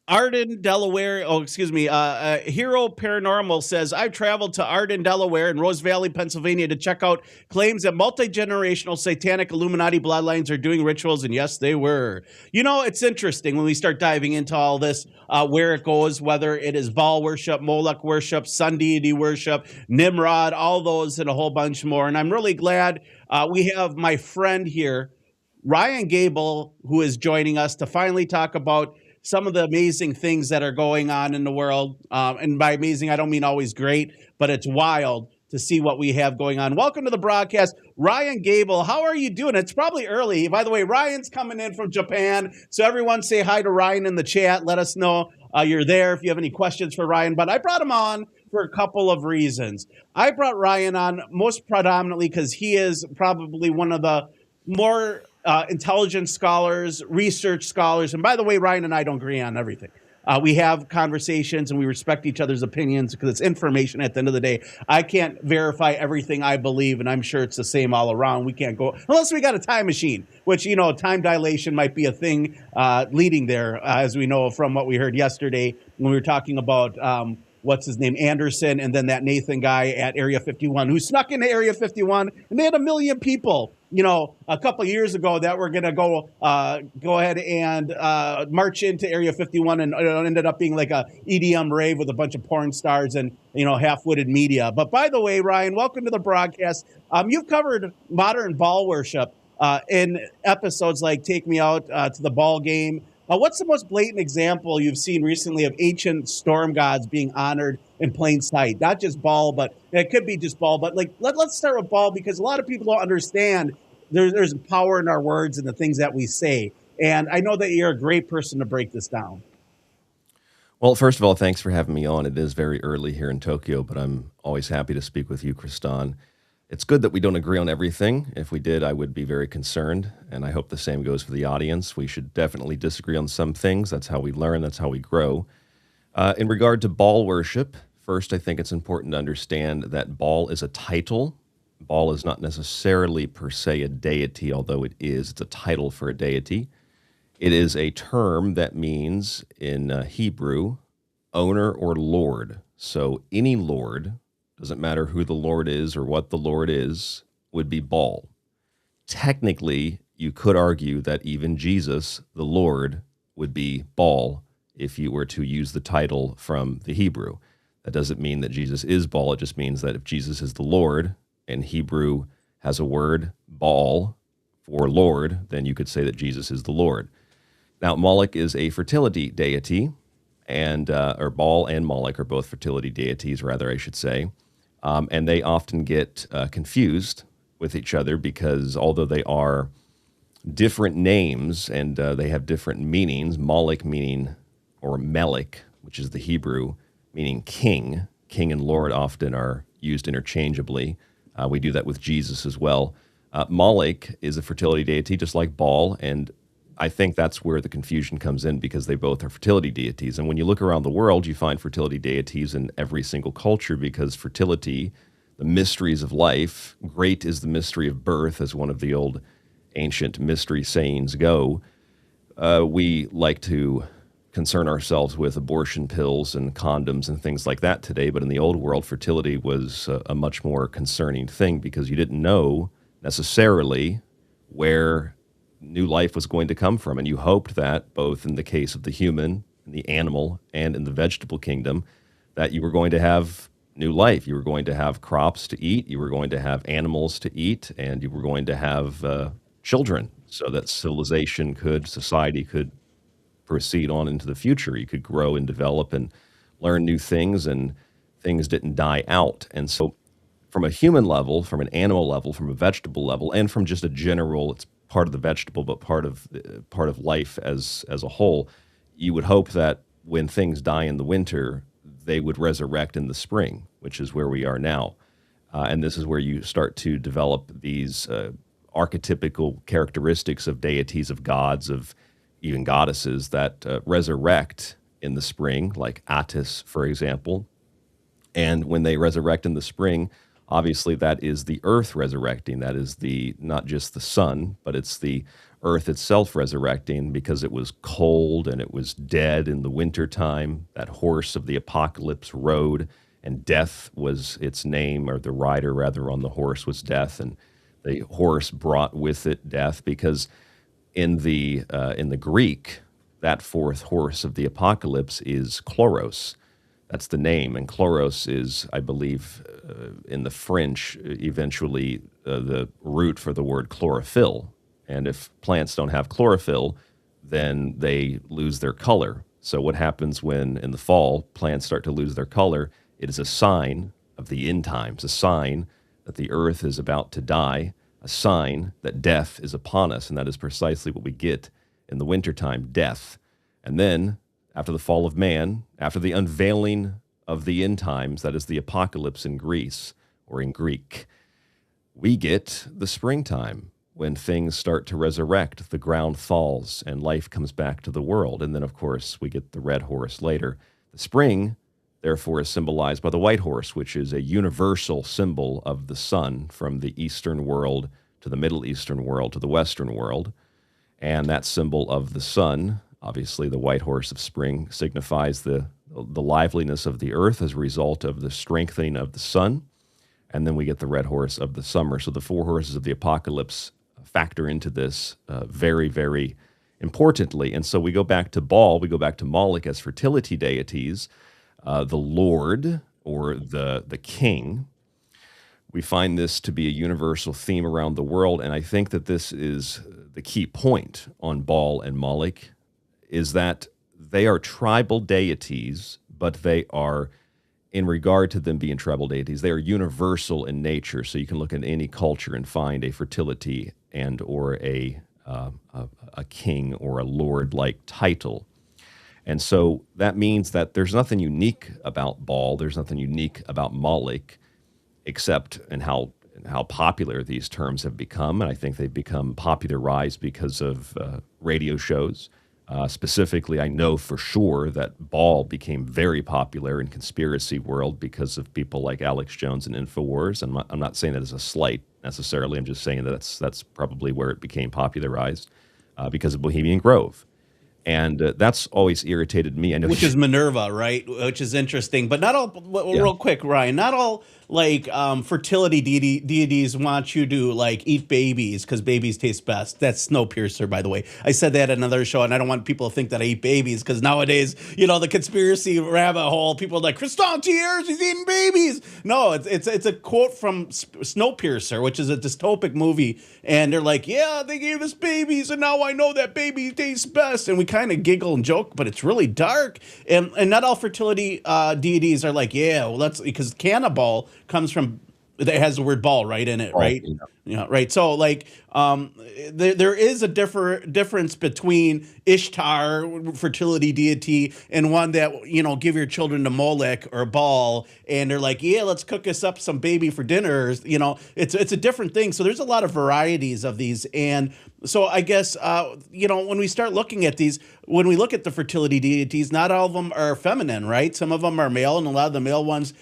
Arden, Delaware. Oh, excuse me. Hero Paranormal says, I've traveled to Arden, Delaware and Rose Valley, Pennsylvania to check out claims that multi-generational satanic Illuminati bloodlines are doing rituals. And yes, they were. You know, it's interesting when we start diving into all this, where it goes, whether it is Baal worship, Moloch worship, sun deity worship, Nimrod, all those and a whole bunch more. And I'm really glad we have my friend here, Ryan Gable, who is joining us to finally talk about some of the amazing things that are going on in the world. And by amazing, I don't mean always great, but it's wild to see what we have going on. Welcome to the broadcast, Ryan Gable. How are you doing? It's probably early. By the way, Ryan's coming in from Japan. So everyone say hi to Ryan in the chat. Let us know you're there if you have any questions for Ryan. But I brought him on for a couple of reasons. I brought Ryan on most predominantly because he is probably one of the more intelligent scholars, research scholars. And by the way, Ryan and I don't agree on everything. We have conversations and we respect each other's opinions because it's information at the end of the day. I can't verify everything I believe, and I'm sure it's the same all around. We can't go, unless we got a time machine, which, you know, time dilation might be a thing leading there, as we know from what we heard yesterday when we were talking about what's his name, Anderson, and then that Nathan guy at Area 51 who snuck into Area 51, and they had 1 million people, you know, a couple of years ago that were going to go ahead and march into Area 51, and it ended up being like a EDM rave with a bunch of porn stars and, you know, half-witted media. But by the way, Ryan, welcome to the broadcast. You've covered modern Baal worship in episodes like Take Me Out to the Ball Game. What's the most blatant example you've seen recently of ancient storm gods being honored in plain sight? Not just Baal, but it could be just Baal. But like, let's start with Baal, because a lot of people don't understand there's power in our words and the things that we say. And I know that you're a great person to break this down. Well, first of all, thanks for having me on. It is very early here in Tokyo, but I'm always happy to speak with you, Kristan. It's good that we don't agree on everything. If we did, I would be very concerned, and I hope the same goes for the audience. We should definitely disagree on some things. That's how we learn. That's how we grow. In regard to Baal worship, first, I think it's important to understand that Baal is a title. Baal is not necessarily per se a deity, although it is. It's a title for a deity. It is a term that means, in Hebrew, owner or lord. So any lord, doesn't matter who the Lord is or what the Lord is, would be Baal. Technically, you could argue that even Jesus, the Lord, would be Baal if you were to use the title from the Hebrew. That doesn't mean that Jesus is Baal. It just means that if Jesus is the Lord, and Hebrew has a word, Baal, for Lord, then you could say that Jesus is the Lord. Now, Moloch is a fertility deity, and or Baal and Moloch are both fertility deities, rather, I should say. And they often get confused with each other because although they are different names and they have different meanings, Moloch meaning, or Melech, which is the Hebrew, meaning king. King and Lord often are used interchangeably. We do that with Jesus as well. Moloch is a fertility deity just like Baal, and I think that's where the confusion comes in because they both are fertility deities. And when you look around the world, you find fertility deities in every single culture because fertility, the mysteries of life, great is the mystery of birth, as one of the old ancient mystery sayings go. We like to concern ourselves with abortion pills and condoms and things like that today, but in the old world, fertility was a much more concerning thing because you didn't know necessarily where new life was going to come from. And you hoped that both in the case of the human in the animal and in the vegetable kingdom, that you were going to have new life. You were going to have crops to eat. You were going to have animals to eat, and you were going to have children, so that society could proceed on into the future. You could grow and develop and learn new things, and things didn't die out. And so from a human level, from an animal level, from a vegetable level, and from just a general, it's part of the vegetable, but part of life as a whole, you would hope that when things die in the winter, they would resurrect in the spring, which is where we are now. And this is where you start to develop these archetypical characteristics of deities, of gods, of even goddesses that resurrect in the spring, like Attis, for example. And when they resurrect in the spring, obviously that is the earth resurrecting. That is not just the sun, but it's the earth itself resurrecting, because it was cold and it was dead in the wintertime. That horse of the apocalypse rode, and death was its name, or the rider rather on the horse was death, and the horse brought with it death, because in the Greek, that fourth horse of the apocalypse is Chloros. That's the name, and Chloros is, I believe, in the French, eventually the root for the word chlorophyll. And if plants don't have chlorophyll, then they lose their color. So what happens when, in the fall, plants start to lose their color? It is a sign of the end times, a sign that the earth is about to die, a sign that death is upon us. And that is precisely what we get in the wintertime, death. And then, after the fall of man, after the unveiling of the end times, that is the apocalypse in Greece, or in Greek, we get the springtime, when things start to resurrect, the ground falls, and life comes back to the world. And then, of course, we get the red horse later. The spring, therefore, is symbolized by the white horse, which is a universal symbol of the sun, from the Eastern world to the Middle Eastern world to the Western world. And that symbol of the sun, obviously the white horse of spring, signifies the liveliness of the earth as a result of the strengthening of the sun. And then we get the red horse of the summer. So the four horses of the apocalypse factor into this very, very importantly. And so we go back to Baal, we go back to Moloch as fertility deities, the Lord, or the king. We find this to be a universal theme around the world, and I think that this is the key point on Baal and Moloch, is that they are tribal deities, but they are, in regard to them being tribal deities, they are universal in nature. So you can look at any culture and find a fertility and or a king or a lord-like title. And so that means that there's nothing unique about Baal, there's nothing unique about Moloch, except in how popular these terms have become. And I think they've become popularized because of radio shows. Specifically, I know for sure that Baal became very popular in conspiracy world because of people like Alex Jones and InfoWars. And I'm not saying that as a slight necessarily. I'm just saying that that's probably where it became popularized because of Bohemian Grove. And that's always irritated me. I know, which is Minerva, right? Which is interesting. But not all, real quick, Ryan, not all like fertility deities want you to like eat babies because babies taste best. That's Snowpiercer, by the way. I said that at another show, and I don't want people to think that I eat babies, because nowadays, the conspiracy rabbit hole, people are like, Kristan T, he's eating babies. No, it's a quote from Snowpiercer, which is a dystopic movie, and they're like, yeah, they gave us babies, and now I know that baby tastes best, and we kind of giggle and joke, but it's really dark. And not all fertility deities are like, yeah, well, that's because cannibal comes from, that has the word ball right in it, right? Yeah, right. So like there is a difference between Ishtar, fertility deity, and one that, give your children to Moloch or Baal, and they're like, yeah, let's cook us up some baby for dinner. It's a different thing. So there's a lot of varieties of these. And so I guess, when we start looking at these, when we look at the fertility deities, not all of them are feminine, right? Some of them are male, and a lot of the male ones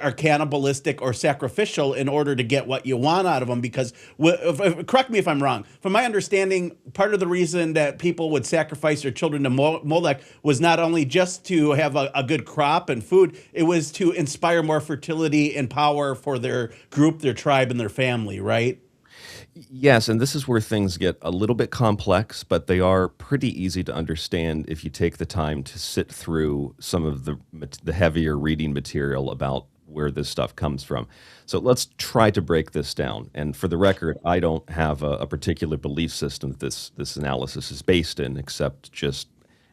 are cannibalistic or sacrificial in order to get what you want out of them. Because, correct me if I'm wrong, from my understanding, part of the reason that people would sacrifice their children to Moloch was not only just to have a good crop and food, it was to inspire more fertility and power for their group, their tribe, and their family, right? Yes, and this is where things get a little bit complex, but they are pretty easy to understand if you take the time to sit through some of the heavier reading material about where this stuff comes from. So let's try to break this down. And for the record, I don't have a particular belief system that this analysis is based in, except just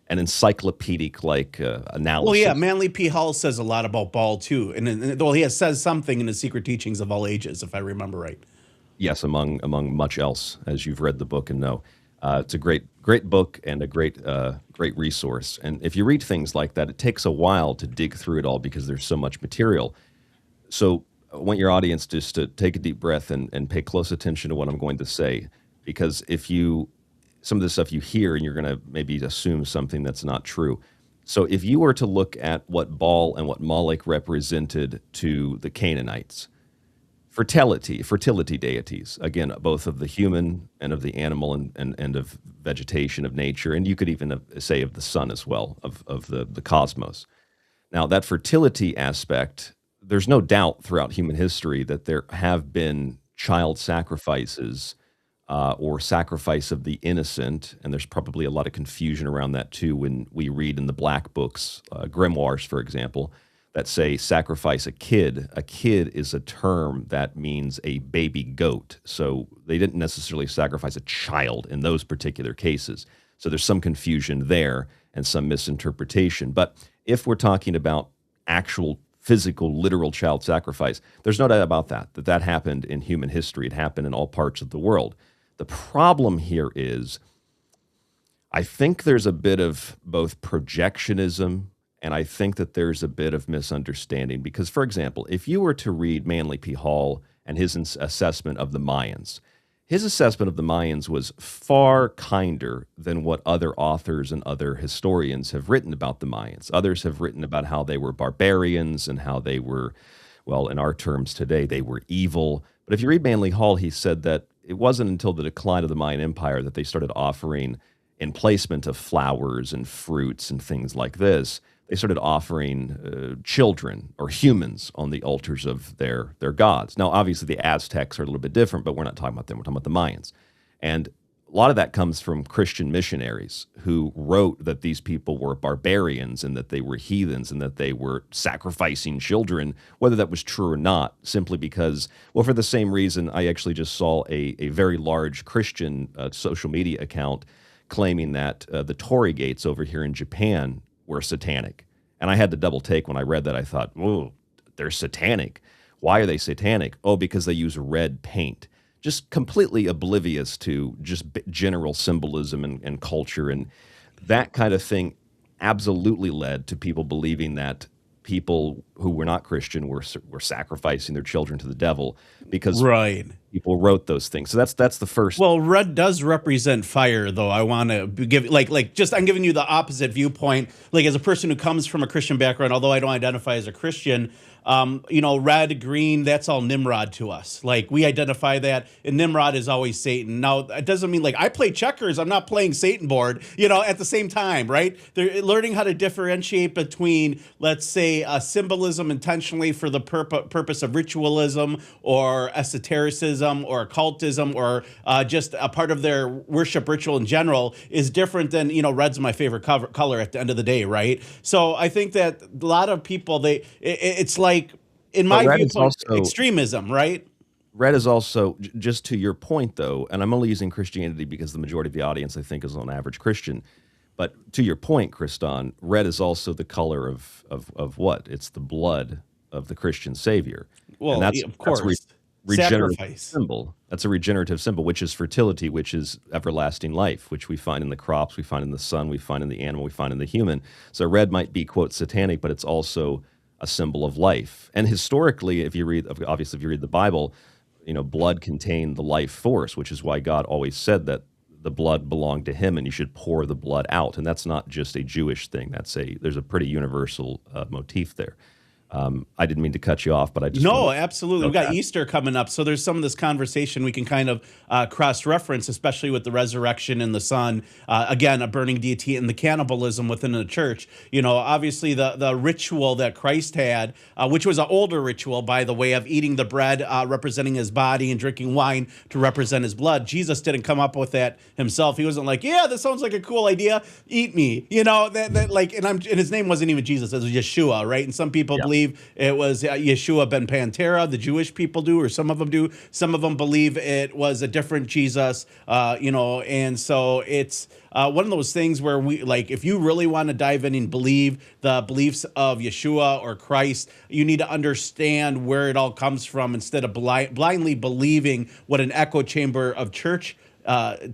an encyclopedic analysis. Well, yeah, Manly P. Hall says a lot about Baal too, and well, he says something in his Secret Teachings of All Ages, if I remember right. Yes, among much else, as you've read the book and know. It's a great book and a great resource. And if you read things like that, it takes a while to dig through it all because there's so much material. So I want your audience just to take a deep breath and pay close attention to what I'm going to say, because some of the stuff you hear and you're going to maybe assume something that's not true. So if you were to look at what Baal and what Moloch represented to the Canaanites, fertility deities, again, both of the human and of the animal and of vegetation, of nature, and you could even say of the sun as well, of the cosmos. Now, that fertility aspect, there's no doubt throughout human history that there have been child sacrifices or sacrifice of the innocent, and there's probably a lot of confusion around that too when we read in the black books, grimoires, for example, that say sacrifice a kid. A kid is a term that means a baby goat. So they didn't necessarily sacrifice a child in those particular cases. So there's some confusion there and some misinterpretation. But if we're talking about actual physical, literal child sacrifice, there's no doubt about that happened in human history. It happened in all parts of the world. The problem here is I think there's a bit of both projectionism and I think that there's a bit of misunderstanding because, for example, if you were to read Manly P. Hall and his assessment of the Mayans, his assessment of the Mayans was far kinder than what other authors and other historians have written about the Mayans. Others have written about how they were barbarians and how they were, well, in our terms today, they were evil. But if you read Manly Hall, he said that it wasn't until the decline of the Mayan Empire that they started offering emplacement of flowers and fruits and things like this. They started offering children or humans on the altars of their gods. Now, obviously, the Aztecs are a little bit different, but we're not talking about them. We're talking about the Mayans. And a lot of that comes from Christian missionaries who wrote that these people were barbarians and that they were heathens and that they were sacrificing children, whether that was true or not, simply because, well, for the same reason, I actually just saw a very large Christian social media account claiming that the Torii gates over here in Japan were satanic. And I had to double take when I read that. I thought, whoa, they're satanic. Why are they satanic? Oh, because they use red paint. Just completely oblivious to just general symbolism and culture. And that kind of thing absolutely led to people believing that people who were not Christian were sacrificing their children to the devil because people wrote those things. So that's the first. Well, red does represent fire, though. I want to give I'm giving you the opposite viewpoint. Like, as a person who comes from a Christian background, although I don't identify as a Christian, red, green, that's all Nimrod to us. Like, we identify that, and Nimrod is always Satan. Now, it doesn't mean, like, I play checkers, I'm not playing Satan board, at the same time, right? They're learning how to differentiate between, let's say, symbolism intentionally for the purpose of ritualism or esotericism or occultism or just a part of their worship ritual in general is different than, red's my favorite color at the end of the day, right? So I think that a lot of people, it's like, in my viewpoint, extremism, right? Red is also, just to your point, though, and I'm only using Christianity because the majority of the audience, I think, is on average Christian. But to your point, Kristan, red is also the color of what? It's the blood of the Christian Savior. Well, and that's, of course. That's regenerative symbol. That's a regenerative symbol, which is fertility, which is everlasting life, which we find in the crops, we find in the sun, we find in the animal, we find in the human. So red might be, quote, satanic, but it's also a symbol of life. And historically, if you read the Bible, blood contained the life force, which is why God always said that the blood belonged to him and you should pour the blood out. And that's not just a Jewish thing. There's a pretty universal motif there. I didn't mean to cut you off, but I just No, absolutely. We've got that. Easter coming up, so there's some of this conversation we can kind of cross-reference, especially with the resurrection and the Son. Again, a burning deity and the cannibalism within the church. You know, obviously the ritual that Christ had, which was an older ritual, by the way, of eating the bread representing his body and drinking wine to represent his blood. Jesus didn't come up with that himself. He wasn't like, yeah, this sounds like a cool idea. Eat me. You know, that like, and his name wasn't even Jesus. It was Yeshua, right? And some people believe it was Yeshua ben Pantera, the Jewish people do, or some of them do. Some of them believe it was a different Jesus, you know, and so it's one of those things where we, like, if you really want to dive in and believe the beliefs of Yeshua or Christ, you need to understand where it all comes from instead of blindly believing what an echo chamber of church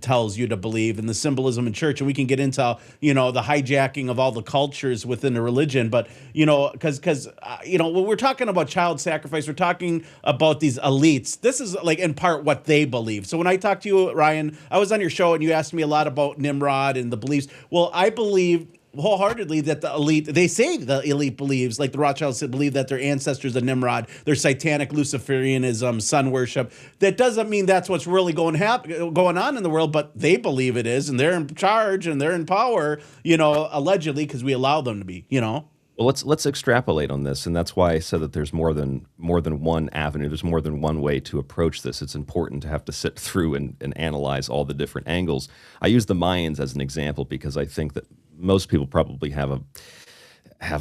tells you to believe, in the symbolism in church. And we can get into, you know, the hijacking of all the cultures within the religion. But, you know, because you know, when we're talking about child sacrifice, we're talking about these elites. This is like in part what they believe. So when I talked to you, Ryan, I was on your show and you asked me a lot about Nimrod and the beliefs. Well, I believe wholeheartedly that the elite, they say the elite believes, like the Rothschilds believe that their ancestors of Nimrod, their satanic Luciferianism, sun worship. That doesn't mean that's what's really going on in the world, but they believe it is, and they're in charge and they're in power, you know, allegedly, because we allow them to be, you know. Well, let's extrapolate on this, and that's why I said that there's more than one avenue. There's more than one way to approach this. It's important to have to sit through and analyze all the different angles. I use the Mayans as an example because I think that most people probably have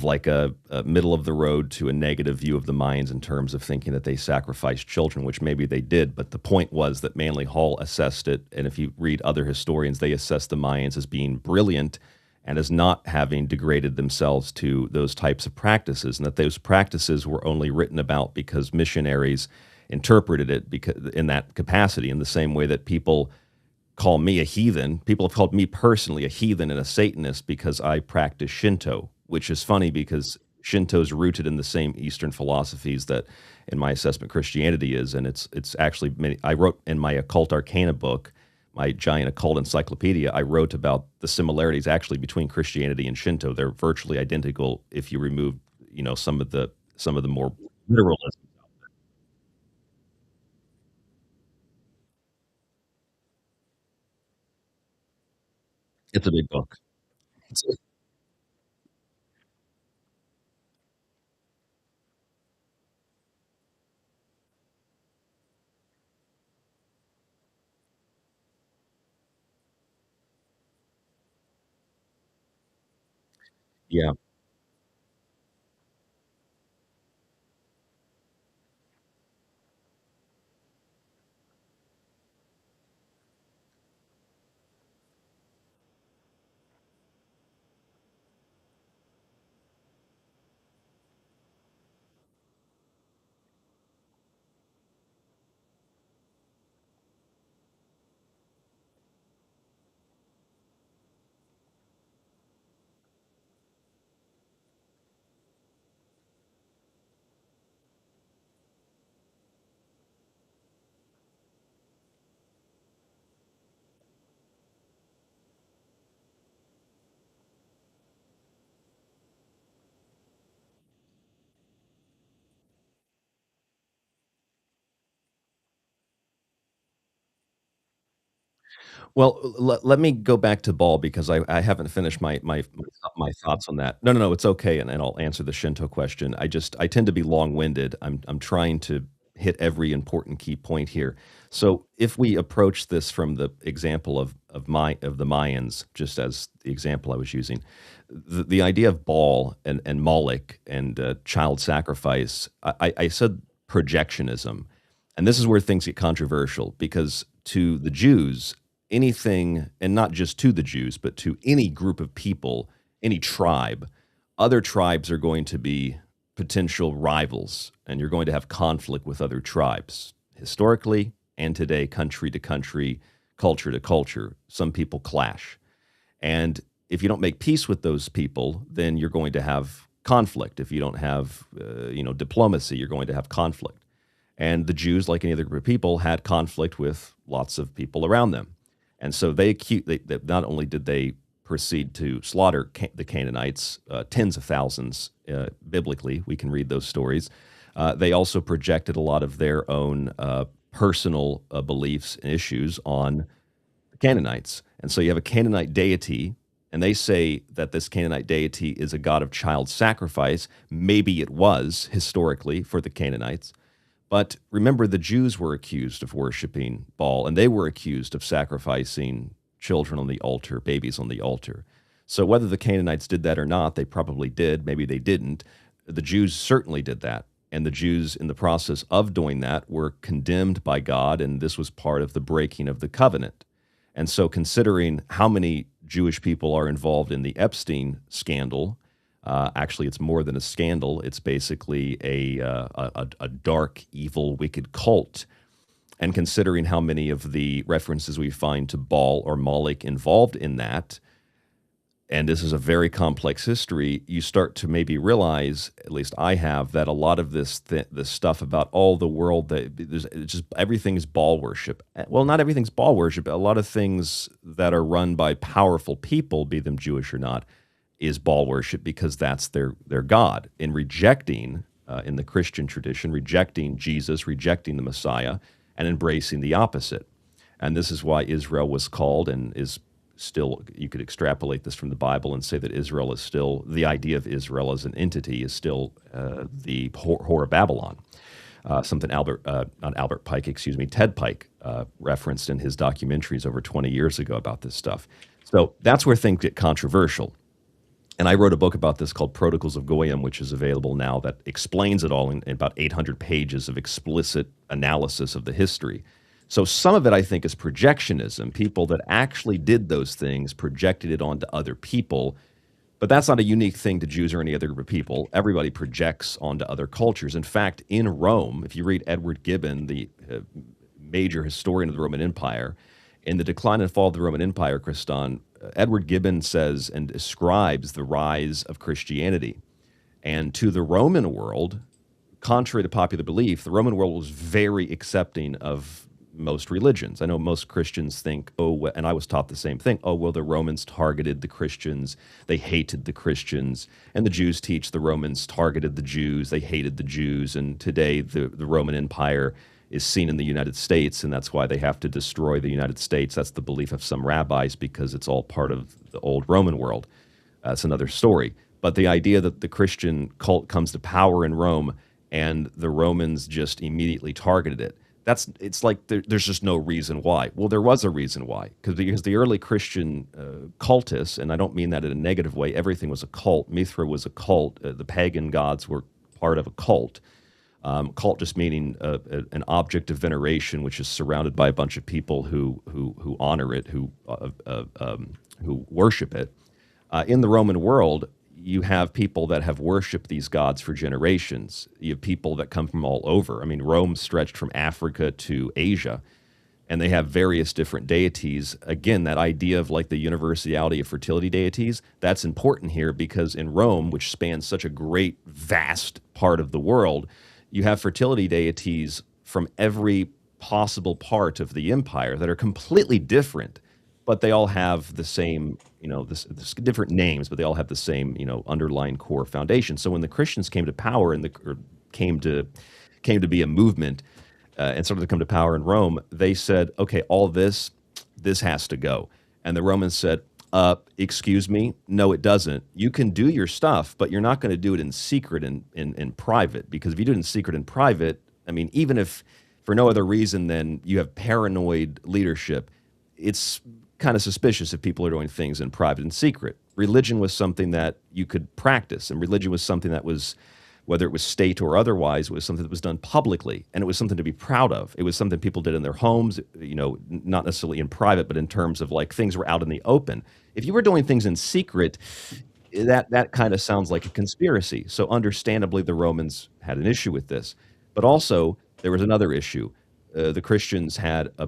like a middle of the road to a negative view of the Mayans in terms of thinking that they sacrificed children, which maybe they did. But the point was that Manly Hall assessed it, and if you read other historians, they assess the Mayans as being brilliant and as not having degraded themselves to those types of practices, and that those practices were only written about because missionaries interpreted it because in that capacity, in the same way that people call me a heathen. People have called me personally a heathen and a Satanist because I practice Shinto, which is funny because Shinto is rooted in the same Eastern philosophies that, in my assessment, Christianity is, and it's actually many. I wrote in my Occult Arcana book, my giant occult encyclopedia, I wrote about the similarities actually between Christianity and Shinto. They're virtually identical if you remove, you know, some of the more literalism. It's a big book. Yeah. Well, let me go back to Baal because I haven't finished my thoughts on that. No, it's okay, and I'll answer the Shinto question. I tend to be long-winded. I'm trying to hit every important key point here. So if we approach this from the example of the Mayans, just as the example I was using, the idea of Baal and Moloch and child sacrifice, I said projectionism, and this is where things get controversial because to the Jews, anything, and not just to the Jews, but to any group of people, any tribe, other tribes are going to be potential rivals, and you're going to have conflict with other tribes. Historically and today, country to country, culture to culture, some people clash. And if you don't make peace with those people, then you're going to have conflict. If you don't have, diplomacy, you're going to have conflict. And the Jews, like any other group of people, had conflict with lots of people around them. And so they not only did they proceed to slaughter the Canaanites, tens of thousands biblically. We can read those stories. They also projected a lot of their own personal beliefs and issues on the Canaanites. And so you have a Canaanite deity, and they say that this Canaanite deity is a god of child sacrifice. Maybe it was historically for the Canaanites. But remember, the Jews were accused of worshiping Baal, and they were accused of sacrificing children on the altar, babies on the altar. So whether the Canaanites did that or not, they probably did. Maybe they didn't. The Jews certainly did that. And the Jews, in the process of doing that, were condemned by God, and this was part of the breaking of the covenant. And so considering how many Jewish people are involved in the Epstein scandal, actually it's more than a scandal. It's basically a dark, evil, wicked cult. And considering how many of the references we find to Baal or Moloch involved in that, and this is a very complex history, you start to maybe realize, at least I have, that a lot of this stuff about all the world, it's just everything is Baal worship. Well, not everything's Baal worship. A lot of things that are run by powerful people, be them Jewish or not, is Baal worship because that's their god. In rejecting, in the Christian tradition, rejecting Jesus, rejecting the Messiah, and embracing the opposite. And this is why Israel was called and is still, you could extrapolate this from the Bible and say that Israel is still, the idea of Israel as an entity is still the whore of Babylon. Something Ted Pike referenced in his documentaries over 20 years ago about this stuff. So that's where things get controversial. And I wrote a book about this called Protocols of Goyim, which is available now, that explains it all in about 800 pages of explicit analysis of the history. So some of it, I think, is projectionism. People that actually did those things projected it onto other people. But that's not a unique thing to Jews or any other group of people. Everybody projects onto other cultures. In fact, in Rome, if you read Edward Gibbon, the major historian of the Roman Empire, in The Decline and Fall of the Roman Empire, Kristan, Edward Gibbon says and describes the rise of Christianity. And to the Roman world, contrary to popular belief, the Roman world was very accepting of most religions. I know most Christians think, and I was taught the same thing, the Romans targeted the Christians, they hated the Christians, and the Jews teach the Romans targeted the Jews, they hated the Jews, and today the Roman Empire is seen in the United States, and that's why they have to destroy the United States. That's the belief of some rabbis because it's all part of the old Roman world. That's another story. But the idea that the Christian cult comes to power in Rome and the Romans just immediately targeted it, it's like there's just no reason why. Well, there was a reason why, because the early Christian cultists, and I don't mean that in a negative way, everything was a cult. Mithra was a cult. The pagan gods were part of a cult. Cult just meaning an object of veneration, which is surrounded by a bunch of people who honor it, who worship it. In the Roman world, you have people that have worshipped these gods for generations. You have people that come from all over. I mean, Rome stretched from Africa to Asia, and they have various different deities. Again, that idea of like the universality of fertility deities, that's important here because in Rome, which spans such a great, vast part of the world, you have fertility deities from every possible part of the empire that are completely different, but they all have the same, this different names, but they all have the same, underlying core foundation. So when the Christians came to power or came to be a movement and started to come to power in Rome, they said, okay, all this has to go. And the Romans said, excuse me, no, it doesn't. You can do your stuff, but you're not going to do it in secret and in private, because if you do it in secret and private, I mean, even if for no other reason than you have paranoid leadership, it's kind of suspicious if people are doing things in private and secret. Religion was something that you could practice, and religion was something that was, whether it was state or otherwise, was something that was done publicly, and it was something to be proud of. It was something people did in their homes, not necessarily in private, but in terms of like things were out in the open. If you were doing things in secret, that kind of sounds like a conspiracy. So understandably, the Romans had an issue with this. But also, there was another issue. The Christians had a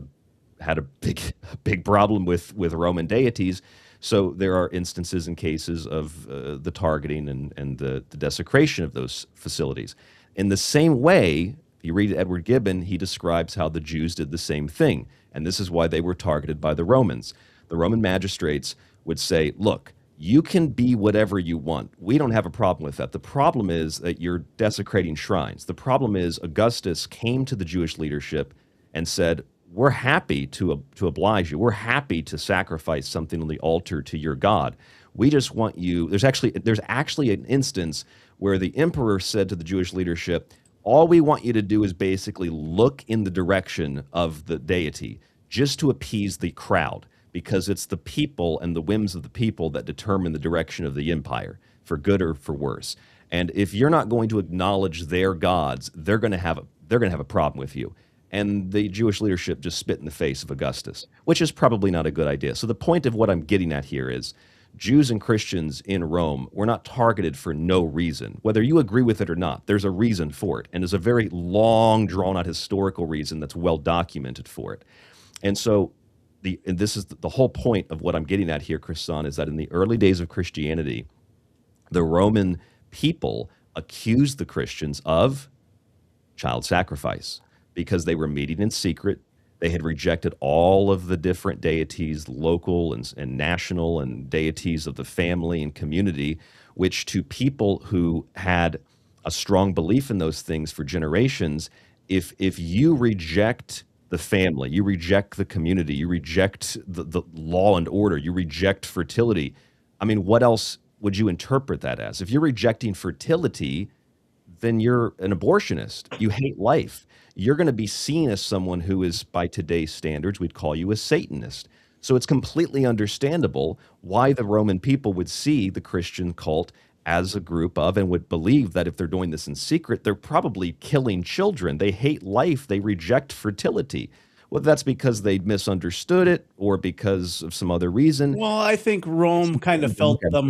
big problem with Roman deities. So there are instances and cases of the targeting and the desecration of those facilities. In the same way, if you read Edward Gibbon, he describes how the Jews did the same thing. And this is why they were targeted by the Romans. The Roman magistrates would say, look, you can be whatever you want. We don't have a problem with that. The problem is that you're desecrating shrines. The problem is Augustus came to the Jewish leadership and said, we're happy to oblige you. We're happy to sacrifice something on the altar to your God. We just want you. There's actually an instance where the emperor said to the Jewish leadership, all we want you to do is basically look in the direction of the deity just to appease the crowd, because it's the people and the whims of the people that determine the direction of the empire, for good or for worse. And if you're not going to acknowledge their gods, they're going to have a problem with you. And the Jewish leadership just spit in the face of Augustus, which is probably not a good idea. So the point of what I'm getting at here is Jews and Christians in Rome were not targeted for no reason. Whether you agree with it or not, there's a reason for it. And there's a very long, drawn-out historical reason that's well documented for it. And so and this is the whole point of what I'm getting at here, Kristan, is that in the early days of Christianity, the Roman people accused the Christians of child sacrifice because they were meeting in secret. They had rejected all of the different deities, local and national, and deities of the family and community, which to people who had a strong belief in those things for generations, if you reject the family, you reject the community, you reject the law and order, you reject fertility. I mean, what else would you interpret that as? If you're rejecting fertility, then you're an abortionist. You hate life. You're going to be seen as someone who is, by today's standards, we'd call you a Satanist. So it's completely understandable why the Roman people would see the Christian cult as a group of, and would believe that if they're doing this in secret, they're probably killing children. They hate life. They reject fertility. Whether that's because they misunderstood it or because of some other reason. Well, I think Rome kind of felt them.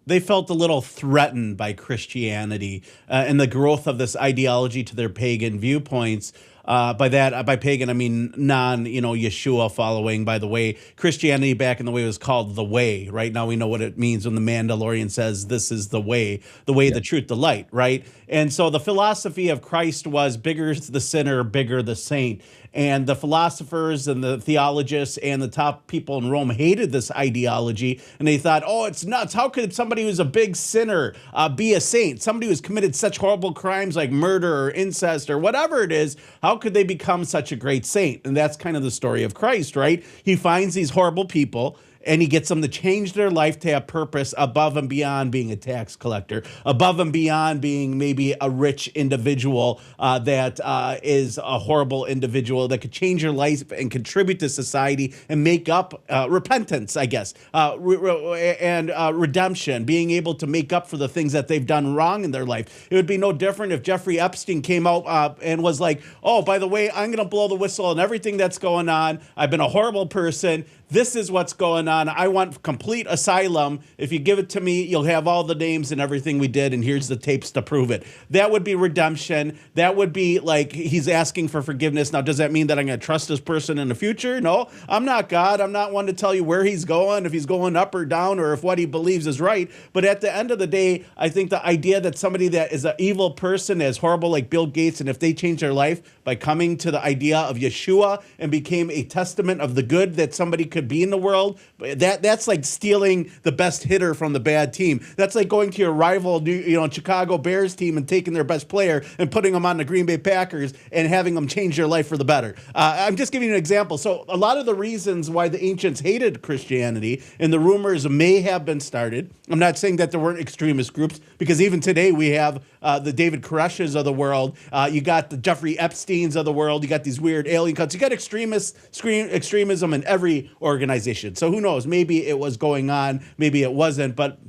They felt a little threatened by Christianity and the growth of this ideology to their pagan viewpoints. By pagan, I mean Yeshua following. By the way, Christianity back in the way was called the way. Right now we know what it means when the Mandalorian says this is the way, the truth, the light. Right, and so the philosophy of Christ was bigger the sinner, bigger the saint. And the philosophers and the theologists and the top people in Rome hated this ideology. And they thought, oh, it's nuts. How could somebody who's a big sinner be a saint? Somebody who's committed such horrible crimes like murder or incest or whatever it is, how could they become such a great saint? And that's kind of the story of Christ, right? He finds these horrible people, and he gets them to change their life to have purpose above and beyond being a tax collector, above and beyond being maybe a rich individual that is a horrible individual that could change your life and contribute to society and make up repentance, I guess, and redemption, being able to make up for the things that they've done wrong in their life. It would be no different if Jeffrey Epstein came out and was like, oh, by the way, I'm going to blow the whistle on everything that's going on. I've been a horrible person. This is what's going on. I want complete asylum. If you give it to me, you'll have all the names and everything we did, and here's the tapes to prove it. That would be redemption. That would be like he's asking for forgiveness. Now, does that mean that I'm going to trust this person in the future? No, I'm not God. I'm not one to tell you where he's going, if he's going up or down, or if what he believes is right. But at the end of the day, I think the idea that somebody that is an evil person, as horrible like Bill Gates, and if they change their life by coming to the idea of Yeshua and became a testament of the good that somebody could be in the world, that's like stealing the best hitter from the bad team. That's like going to your rival, Chicago Bears team and taking their best player and putting them on the Green Bay Packers and having them change their life for the better. I'm just giving you an example. So a lot of the reasons why the ancients hated Christianity, and the rumors may have been started. I'm not saying that there weren't extremist groups, because even today we have the David Koreshes of the world. You got the Jeffrey Epsteins of the world. You got these weird alien cults. You got extremism in every organization. So who knows? Maybe it was going on. Maybe it wasn't. But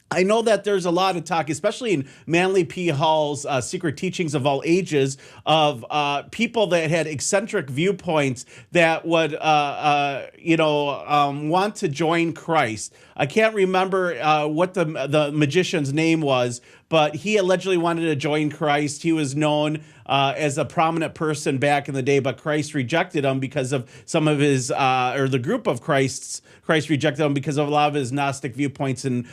I know that there's a lot of talk, especially in Manly P. Hall's Secret Teachings of All Ages, of people that had eccentric viewpoints that would, want to join Christ. I can't remember what the magician's name was, but he allegedly wanted to join Christ. He was known as a prominent person back in the day, but Christ rejected him because of some of his, or the group of Christ rejected him because of a lot of his Gnostic viewpoints and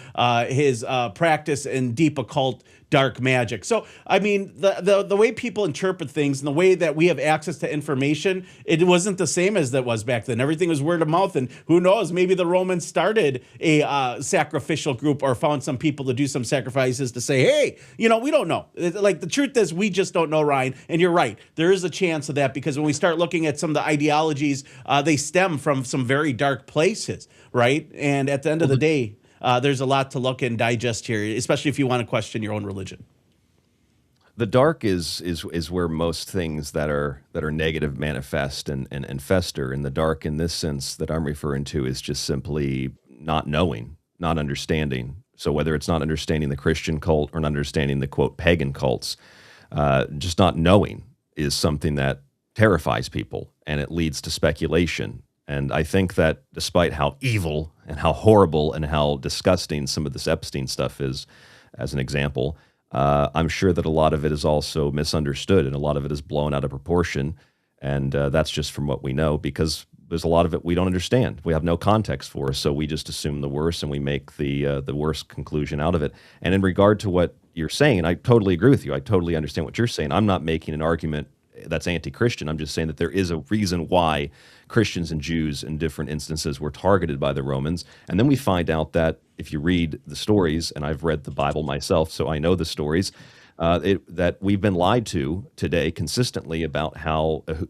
his practice in deep occult dark magic. So, I mean, the way people interpret things and the way that we have access to information, it wasn't the same as that was back then. Everything was word of mouth, and who knows, maybe the Romans started a sacrificial group or found some people to do some sacrifices to say, hey, we don't know. Like, the truth is, we just don't know, Ryan. And you're right. There is a chance of that, because when we start looking at some of the ideologies, they stem from some very dark places, right? And at the end of the day, there's a lot to look and digest here, especially if you want to question your own religion. The dark is where most things that are negative manifest and fester. And the dark, in this sense that I'm referring to, is just simply not knowing, not understanding. So whether it's not understanding the Christian cult or not understanding the, quote, pagan cults, just not knowing is something that terrifies people, and it leads to speculation. And I think that despite how evil and how horrible and how disgusting some of this Epstein stuff is, as an example, I'm sure that a lot of it is also misunderstood, and a lot of it is blown out of proportion. And that's just from what we know, because there's a lot of it we don't understand. We have no context for, so we just assume the worst and we make the worst conclusion out of it. And in regard to what you're saying, I totally agree with you. I totally understand what you're saying. I'm not making an argument that's anti-Christian. I'm just saying that there is a reason why Christians and Jews in different instances were targeted by the Romans. And then we find out that if you read the stories, and I've read the Bible myself, so I know the stories, that we've been lied to today consistently about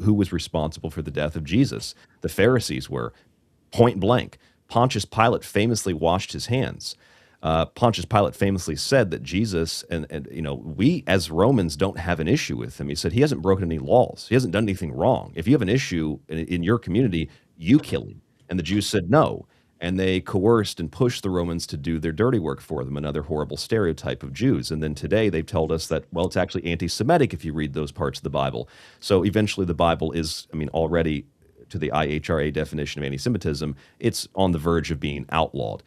who was responsible for the death of Jesus. The Pharisees were, point blank. Pontius Pilate famously washed his hands. Pontius Pilate famously said that Jesus, and we as Romans don't have an issue with him. He said he hasn't broken any laws. He hasn't done anything wrong. If you have an issue in your community, you kill him. And the Jews said no. And they coerced and pushed the Romans to do their dirty work for them, another horrible stereotype of Jews. And then today they've told us that, well, it's actually anti-Semitic if you read those parts of the Bible. So eventually the Bible is, already to the IHRA definition of anti-Semitism, it's on the verge of being outlawed.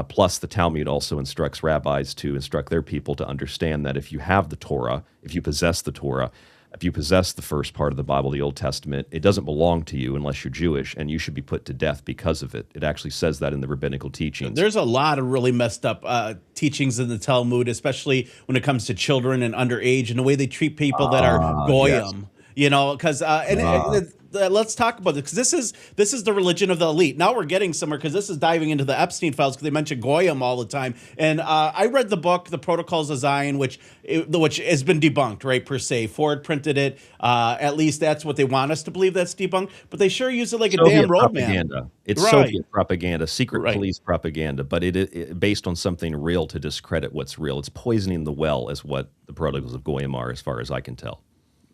Plus, the Talmud also instructs rabbis to instruct their people to understand that if you have the Torah, if you possess the Torah, if you possess the first part of the Bible, the Old Testament, it doesn't belong to you unless you're Jewish, and you should be put to death because of it. It actually says that in the rabbinical teachings. There's a lot of really messed up teachings in the Talmud, especially when it comes to children and underage, and the way they treat people that are goyim. Yes. Because let's talk about this, because this is the religion of the elite. Now we're getting somewhere, because this is diving into the Epstein files, because they mention goyim all the time. And I read the book, The Protocols of Zion, which has been debunked, right, per se. Ford printed it. At least that's what they want us to believe, that's debunked. But they sure use it like Soviet a damn propaganda. It's right. Soviet propaganda, secret police propaganda, but it based on something real to discredit what's real. It's poisoning the well, is what the Protocols of Goyim are, as far as I can tell.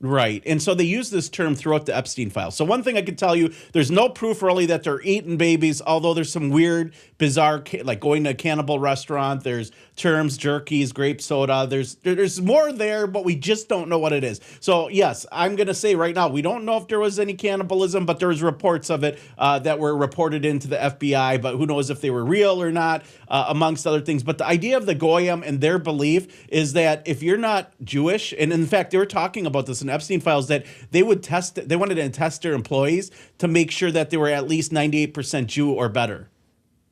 Right. And so they use this term throughout the Epstein files. So one thing I can tell you, there's no proof really that they're eating babies, although there's some weird, bizarre, like going to a cannibal restaurant. There's terms, jerkies, grape soda. There's more there, but we just don't know what it is. So yes, I'm going to say right now, we don't know if there was any cannibalism, but there was reports of it that were reported into the FBI, but who knows if they were real or not, amongst other things. But the idea of the Goyim and their belief is that if you're not Jewish, and in fact, they were talking about this in Epstein files, that they wanted to test their employees to make sure that they were at least 98% Jew or better.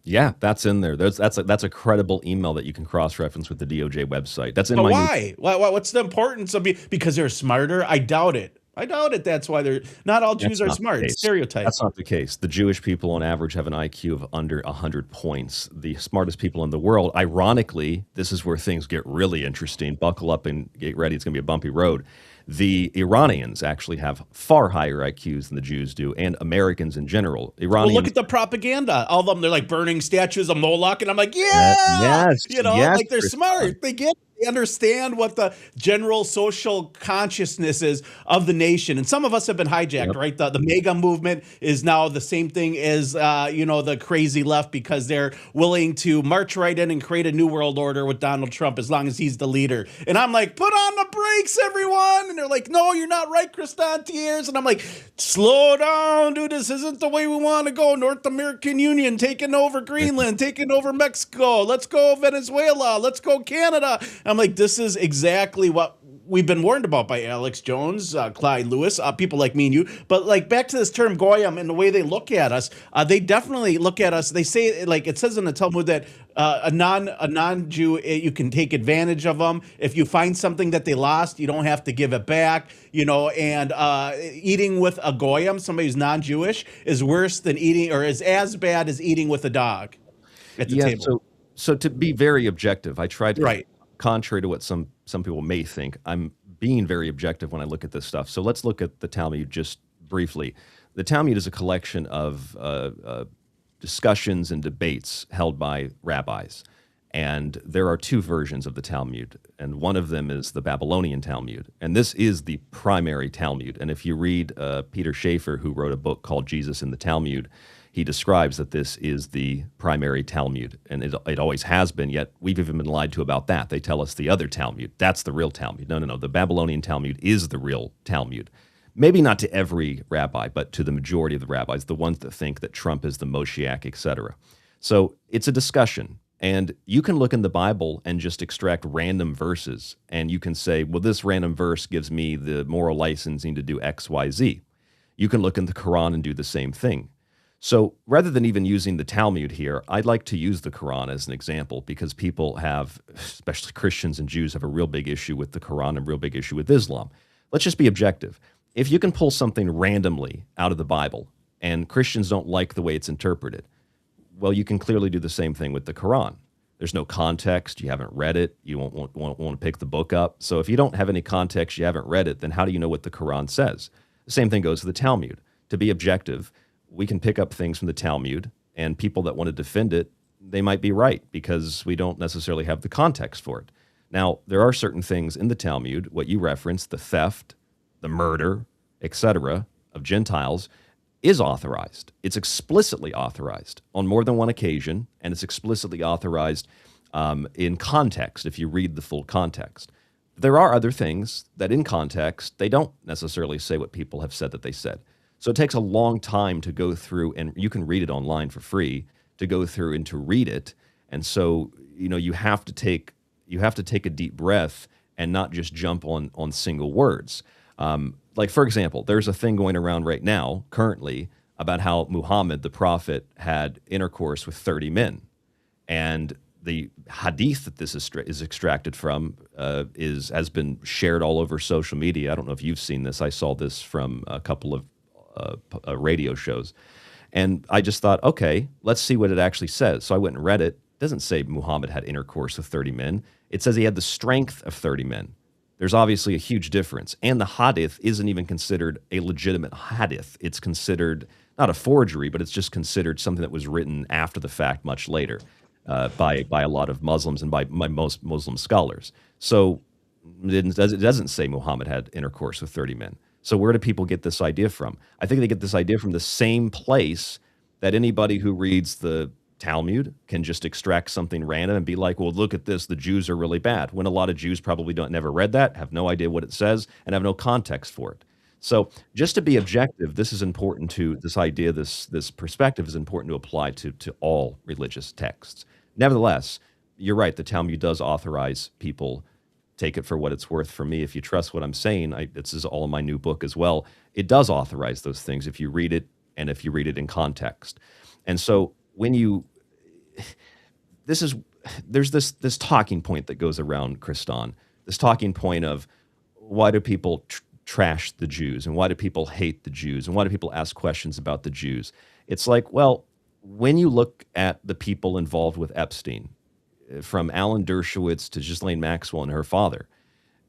Yeah, that's in there. That's a credible email that you can cross-reference with the DOJ website. That's in but my. Why? What's the importance of because they're smarter? I doubt it. That's why they're not all Jews are smart. It's stereotype. That's not the case. The Jewish people on average have an IQ of under 100 points. The smartest people in the world, ironically, this is where things get really interesting. Buckle up and get ready. It's going to be a bumpy road. The Iranians actually have far higher IQs than the Jews do, and Americans in general. Iranians. Well, look at the propaganda. All of them, they're like burning statues of Moloch, and I'm like, yes, like they're smart. They understand what the general social consciousness is of the nation. And some of us have been hijacked, right? The MAGA movement is now the same thing as, the crazy left, because they're willing to march right in and create a new world order with Donald Trump as long as he's the leader. And I'm like, put on the brakes, everyone. And they're like, no, you're not right, Kristan T. And I'm like, slow down, dude. This isn't the way we want to go. North American Union taking over Greenland, taking over Mexico. Let's go Venezuela. Let's go Canada. I'm like, this is exactly what we've been warned about by Alex Jones, Clyde Lewis, people like me and you. But like back to this term goyim and the way they look at us, they definitely look at us. They say, like it says in the Talmud, that a non-Jew, you can take advantage of them. If you find something that they lost, you don't have to give it back. And eating with a goyim, somebody who's non-Jewish, is worse than eating, or is as bad as eating with a dog at the table. So to be very objective, I tried to, Right. contrary to what some people may think, I'm being very objective when I look at this stuff. So let's look at the Talmud just briefly. The Talmud is a collection of discussions and debates held by rabbis. And there are two versions of the Talmud, and one of them is the Babylonian Talmud. And this is the primary Talmud. And if you read Peter Schaeffer, who wrote a book called Jesus in the Talmud, he describes that this is the primary Talmud, and it always has been, yet we've even been lied to about that. They tell us the other Talmud, that's the real Talmud. No. The Babylonian Talmud is the real Talmud. Maybe not to every rabbi, but to the majority of the rabbis, the ones that think that Trump is the Moshiach, etc. So it's a discussion. And you can look in the Bible and just extract random verses, and you can say, well, this random verse gives me the moral licensing to do X, Y, Z. You can look in the Quran and do the same thing. So rather than even using the Talmud here, I'd like to use the Quran as an example, because people have, especially Christians and Jews, have a real big issue with the Quran and a real big issue with Islam. Let's just be objective. If you can pull something randomly out of the Bible and Christians don't like the way it's interpreted, well, you can clearly do the same thing with the Quran. There's no context. You haven't read it. You won't want to pick the book up. So if you don't have any context, you haven't read it, then how do you know what the Quran says? The same thing goes for the Talmud. To be objective, we can pick up things from the Talmud, and people that want to defend it, they might be right because we don't necessarily have the context for it. Now, there are certain things in the Talmud, what you referenced, the theft, the murder, etc., of Gentiles, is authorized. It's explicitly authorized on more than one occasion, and it's explicitly authorized in context, if you read the full context. There are other things that in context, they don't necessarily say what people have said that they said. So it takes a long time to go through, and you can read it online for free, to go through and to read it. And so, you have to take a deep breath and not just jump on single words. Like, for example, there's a thing going around right now, currently, about how Muhammad, the prophet, had intercourse with 30 men. And the hadith that this is extracted from has been shared all over social media. I don't know if you've seen this. I saw this from a couple of radio shows. And I just thought, okay, let's see what it actually says. So I went and read it. It doesn't say Muhammad had intercourse with 30 men. It says he had the strength of 30 men. There's obviously a huge difference. And the hadith isn't even considered a legitimate hadith. It's considered not a forgery, but it's just considered something that was written after the fact much later by a lot of Muslims and by most Muslim scholars. So it doesn't say Muhammad had intercourse with 30 men. So where do people get this idea from? I think they get this idea from the same place that anybody who reads the Talmud can just extract something random and be like, well, look at this, the Jews are really bad, when a lot of Jews probably never read that, have no idea what it says, and have no context for it. So just to be objective, this is important to, this idea, this perspective is important to apply to all religious texts. Nevertheless, you're right, the Talmud does authorize people, take it for what it's worth. For me, if you trust what I'm saying, this is all in my new book as well, it does authorize those things if you read it, and if you read it in context. And so when there's this talking point that goes around, Kristan, this talking point of why do people trash the Jews, and why do people hate the Jews, and why do people ask questions about the Jews? It's like, well, when you look at the people involved with Epstein, from Alan Dershowitz to Ghislaine Maxwell and her father,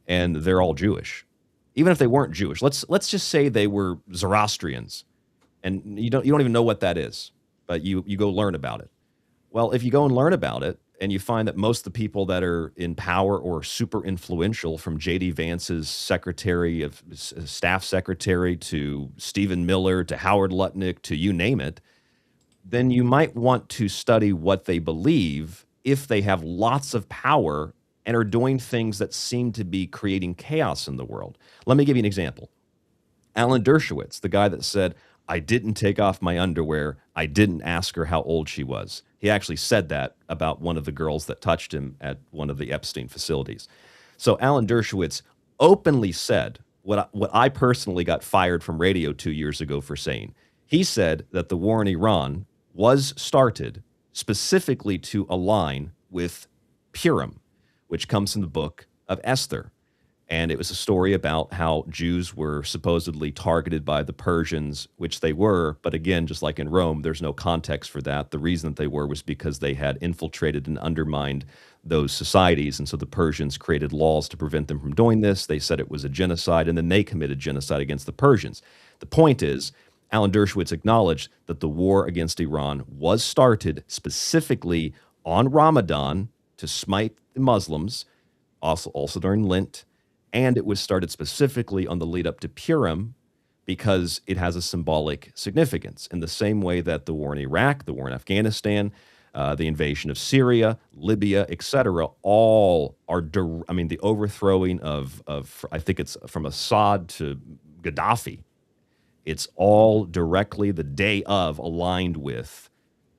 and they're all Jewish. Even if they weren't Jewish, let's just say they were Zoroastrians, and you don't even know what that is, but you go learn about it. Well, if you go and learn about it, and you find that most of the people that are in power or super influential, from J.D. Vance's staff secretary to Stephen Miller to Howard Lutnick to you name it, then you might want to study what they believe if they have lots of power and are doing things that seem to be creating chaos in the world. Let me give you an example. Alan Dershowitz, the guy that said, I didn't take off my underwear, I didn't ask her how old she was. He actually said that about one of the girls that touched him at one of the Epstein facilities. So Alan Dershowitz openly said what I personally got fired from radio 2 years ago for saying. He said that the war in Iran was started specifically to align with Purim, which comes from the book of Esther. And it was a story about how Jews were supposedly targeted by the Persians, which they were. But again, just like in Rome, there's no context for that. The reason that they were was because they had infiltrated and undermined those societies. And so the Persians created laws to prevent them from doing this. They said it was a genocide, and then they committed genocide against the Persians. The point is, Alan Dershowitz acknowledged that the war against Iran was started specifically on Ramadan to smite the Muslims, also during Lent. And it was started specifically on the lead up to Purim because it has a symbolic significance in the same way that the war in Iraq, the war in Afghanistan, the invasion of Syria, Libya, etc., all are, the overthrowing of I think it's from Assad to Gaddafi. It's all directly the day of aligned with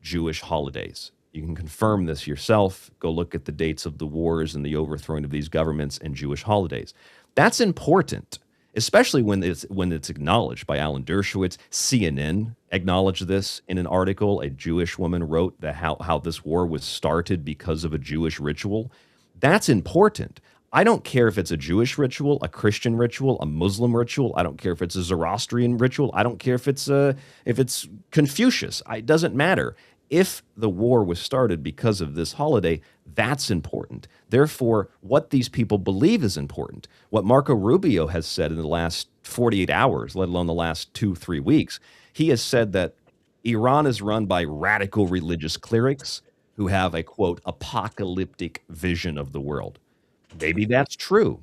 Jewish holidays. You can confirm this yourself. Go look at the dates of the wars and the overthrowing of these governments and Jewish holidays. That's important, especially when it's acknowledged by Alan Dershowitz. CNN acknowledged this in an article. A Jewish woman wrote that how this war was started because of a Jewish ritual. That's important. I don't care if it's a Jewish ritual, a Christian ritual, a Muslim ritual. I don't care if it's a Zoroastrian ritual. I don't care if it's Confucius. It doesn't matter. If the war was started because of this holiday, that's important. Therefore, what these people believe is important. What Marco Rubio has said in the last 48 hours, let alone the last 2-3 weeks, he has said that Iran is run by radical religious clerics who have a, quote, apocalyptic vision of the world. Maybe that's true.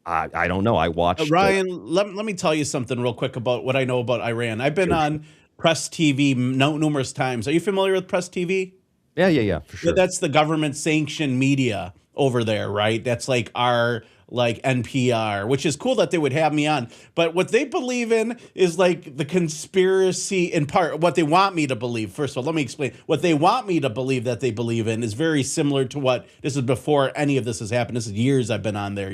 I don't know. I watched... Ryan, let me tell you something real quick about what I know about Iran. I've been on Press TV numerous times. Are you familiar with Press TV? Yeah, for sure. That's the government sanctioned media over there, right? That's like our NPR, which is cool that they would have me on. But what they believe in is like the conspiracy in part. What they want me to believe, first of all, let me explain. What they want me to believe that they believe in is very similar to what, this is before any of this has happened. This is years I've been on there,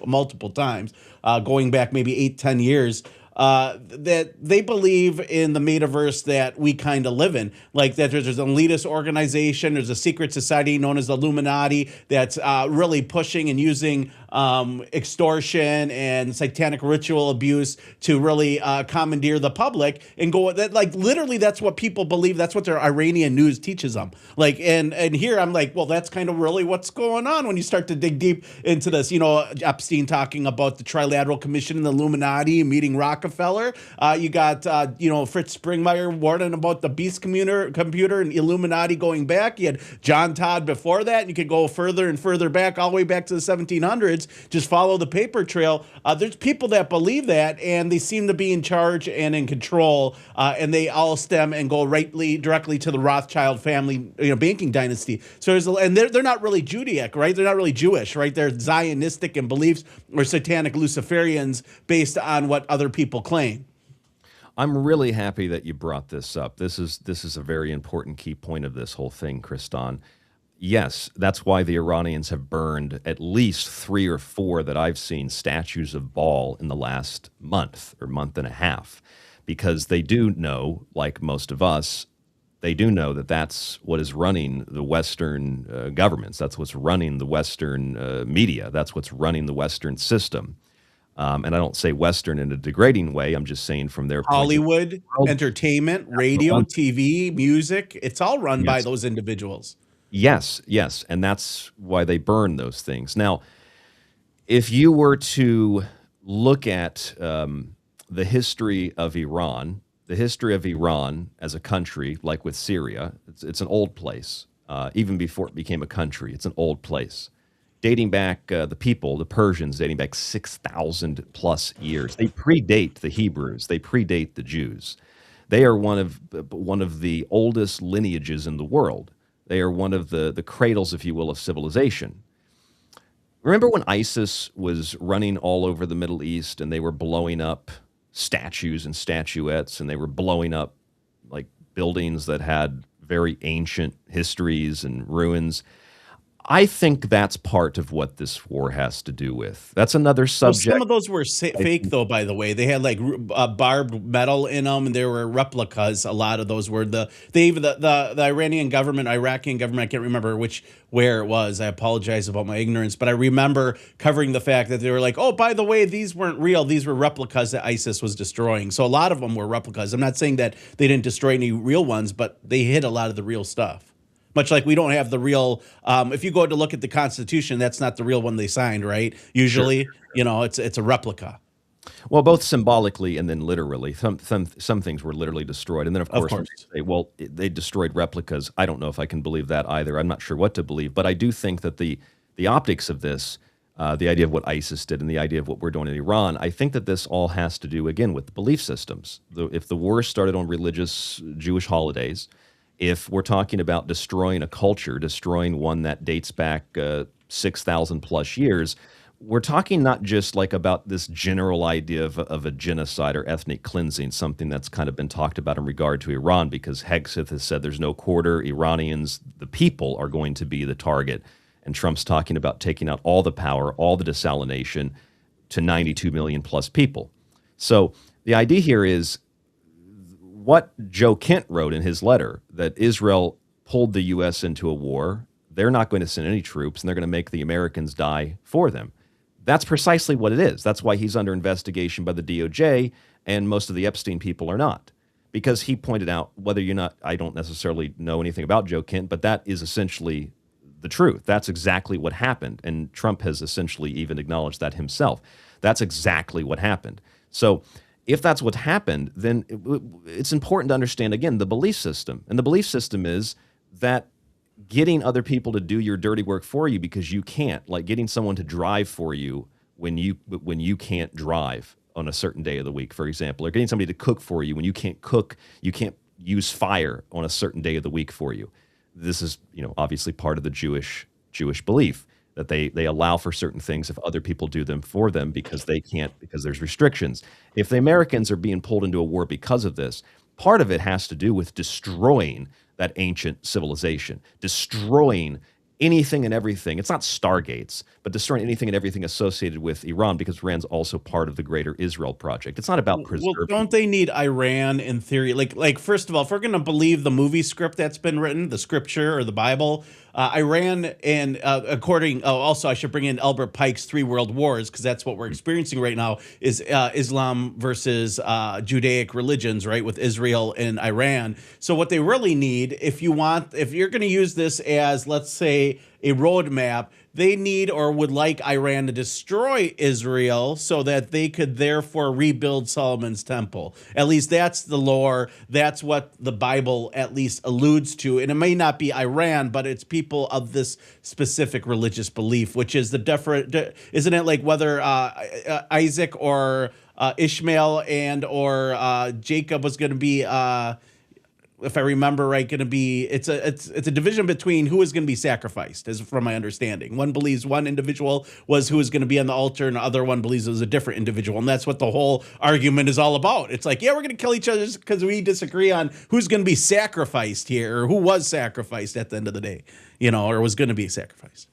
multiple times, going back maybe 8-10 years. That they believe in the metaverse that we kind of live in, like that there's an elitist organization, there's a secret society known as the Illuminati that's really pushing and using extortion and satanic ritual abuse to really commandeer the public and go that, like, literally that's what people believe. That's what their Iranian news teaches them. Like, and here I'm like, well, that's kind of really what's going on when you start to dig deep into this. Epstein talking about the Trilateral Commission and the Illuminati meeting Rockefeller. You got Fritz Springmeier warning about the Beast computer and Illuminati going back. You had John Todd before that, and you could go further and further back, all the way back to the 1700s. Just follow the paper trail. There's people that believe that, and they seem to be in charge and in control, and they all stem and go directly to the Rothschild family, banking dynasty. So they're not really Judaic, right? They're not really Jewish, right? They're Zionistic in beliefs, or satanic Luciferians based on what other people claim. I'm really happy that you brought this up. This is a very important key point of this whole thing, Kristan. Yes, that's why the Iranians have burned at least 3 or 4 that I've seen statues of Baal in the last month or month and a half, because they do know, like most of us, they do know that that's what is running the Western governments. That's what's running the Western media. That's what's running the Western system. And I don't say Western in a degrading way. I'm just saying from their Hollywood, entertainment, radio, TV, music. It's all run by those individuals. Yes, and that's why they burn those things. Now, if you were to look at the history of Iran as a country, like with Syria, it's an old place. Even before it became a country, it's an old place. Dating back, the Persians, dating back 6,000 plus years. They predate the Hebrews. They predate the Jews. They are one of the oldest lineages in the world. They are one of the cradles, if you will, of civilization. Remember when ISIS was running all over the Middle East and they were blowing up statues and statuettes, and they were blowing up like buildings that had very ancient histories and ruins? I think that's part of what this war has to do with. That's another Well, subject. some of those were fake, though. By the way, they had like barbed metal in them, and there were replicas. A lot of those were the Iranian government, Iraqi government. I can't remember where it was. I apologize about my ignorance, but I remember covering the fact that they were like, "Oh, by the way, these weren't real. These were replicas that ISIS was destroying." So a lot of them were replicas. I'm not saying that they didn't destroy any real ones, but they hid a lot of the real stuff. Much like we don't have the real, if you go to look at the Constitution, that's not the real one they signed, right? Usually, Sure. It's a replica. Well, both symbolically and then literally. Some things were literally destroyed. And then, of course. When they say, well, they destroyed replicas. I don't know if I can believe that either. I'm not sure what to believe. But I do think that the optics of this, the idea of what ISIS did and the idea of what we're doing in Iran, I think that this all has to do, again, with belief systems. If the war started on religious Jewish holidays, if we're talking about destroying a culture, destroying one that dates back 6,000 plus years, we're talking not just like about this general idea of a genocide or ethnic cleansing, something that's kind of been talked about in regard to Iran, because Hegseth has said there's no quarter. Iranians, the people, are going to be the target. And Trump's talking about taking out all the power, all the desalination to 92 million plus people. So the idea here is, what Joe Kent wrote in his letter, that Israel pulled the U.S. into a war, they're not going to send any troops, and they're going to make the Americans die for them. That's precisely what it is. That's why he's under investigation by the DOJ, and most of the Epstein people are not. Because he pointed out, whether you're not, I don't necessarily know anything about Joe Kent, but that is essentially the truth. That's exactly what happened, and Trump has essentially even acknowledged that himself. That's exactly what happened. So if that's what happened, then it's important to understand, again, the belief system. And the belief system is that getting other people to do your dirty work for you because you can't, like getting someone to drive for you when you can't drive on a certain day of the week, for example, or getting somebody to cook for you when you can't cook, you can't use fire on a certain day of the week for you. This is, obviously part of the Jewish belief, that they allow for certain things if other people do them for them because they can't, because there's restrictions. If the Americans are being pulled into a war because of this, part of it has to do with destroying that ancient civilization, destroying anything and everything. It's not stargates, but destroying anything and everything associated with Iran, because Iran's also part of the greater Israel project. It's not about preserving. Well, don't they need Iran in theory? Like first of all, if we're going to believe the movie script that's been written, the scripture or the Bible, Iran and also I should bring in Albert Pike's 3 World Wars, because that's what we're experiencing right now, is Islam versus Judaic religions, right, with Israel and Iran. So what they really need, if you're going to use this as, let's say, a roadmap, they need or would like Iran to destroy Israel so that they could therefore rebuild Solomon's temple. At least that's the lore. That's what the Bible at least alludes to. And it may not be Iran, but it's people of this specific religious belief, which is isn't it like whether Isaac or Ishmael and or Jacob was going to be if I remember right, going to be it's a division between who is going to be sacrificed, as from my understanding. One believes one individual was who is going to be on the altar, and the other one believes it was a different individual, and that's what the whole argument is all about. It's like, yeah, we're going to kill each other because we disagree on who's going to be sacrificed here, or who was sacrificed at the end of the day, or was going to be sacrificed.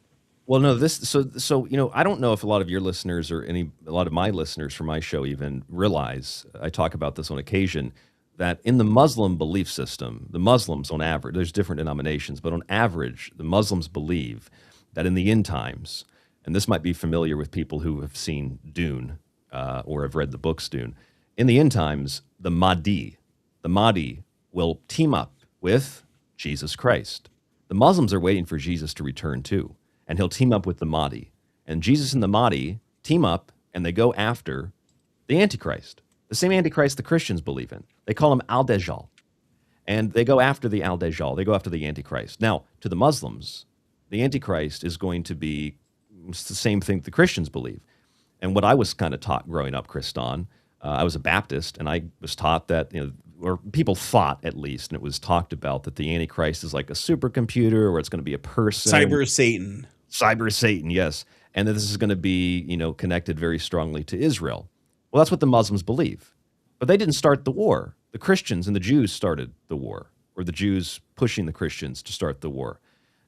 Well, no, so I don't know if a lot of your listeners or a lot of my listeners from my show even realize, I talk about this on occasion, that in the Muslim belief system, the Muslims on average, there's different denominations, but on average, the Muslims believe that in the end times, and this might be familiar with people who have seen Dune or have read the books Dune, in the end times, the Mahdi will team up with Jesus Christ. The Muslims are waiting for Jesus to return too, and he'll team up with the Mahdi. And Jesus and the Mahdi team up, and they go after the Antichrist. The same Antichrist the Christians believe in. They call him Al-Dajjal. And they go after the Al-Dajjal. They go after the Antichrist. Now, to the Muslims, the Antichrist is going to be the same thing the Christians believe. And what I was kind of taught growing up, Kristan, I was a Baptist, and I was taught that, or people thought at least, and it was talked about, that the Antichrist is like a supercomputer, or it's going to be a person. Cyber Satan, yes. And that this is going to be, connected very strongly to Israel. Well, that's what the Muslims believe. But they didn't start the war. The Christians and the Jews started the war, or the Jews pushing the Christians to start the war.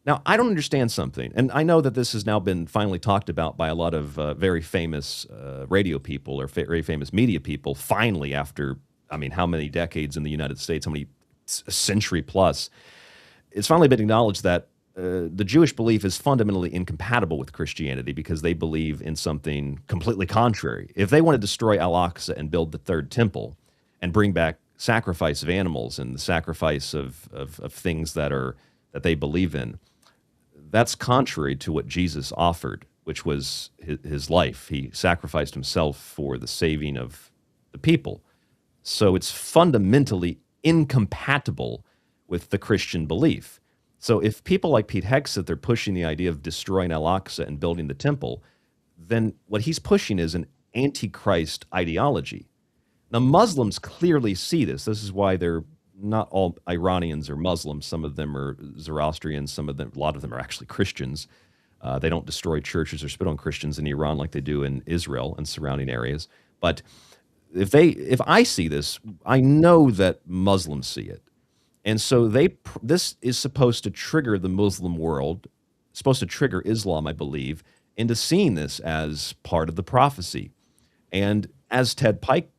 Now, I don't understand something, and I know that this has now been finally talked about by a lot of very famous radio people or very famous media people, finally after, I mean, how many decades in the United States, how many a century plus, it's finally been acknowledged that the Jewish belief is fundamentally incompatible with Christianity because they believe in something completely contrary. If they want to destroy Al-Aqsa and build the third temple and bring back sacrifice of animals and the sacrifice of things that they believe in, that's contrary to what Jesus offered, which was his life. He sacrificed himself for the saving of the people. So it's fundamentally incompatible with the Christian belief. So if people like Pete Hegseth, they're pushing the idea of destroying Al-Aqsa and building the temple, then what he's pushing is an antichrist ideology. Now, Muslims clearly see this. This is why they're not all Iranians are Muslims. Some of them are Zoroastrians. A lot of them are actually Christians. They don't destroy churches or spit on Christians in Iran like they do in Israel and surrounding areas. But if I see this, I know that Muslims see it. And so this is supposed to trigger the Muslim world, supposed to trigger Islam, I believe, into seeing this as part of the prophecy. And as Ted Pike,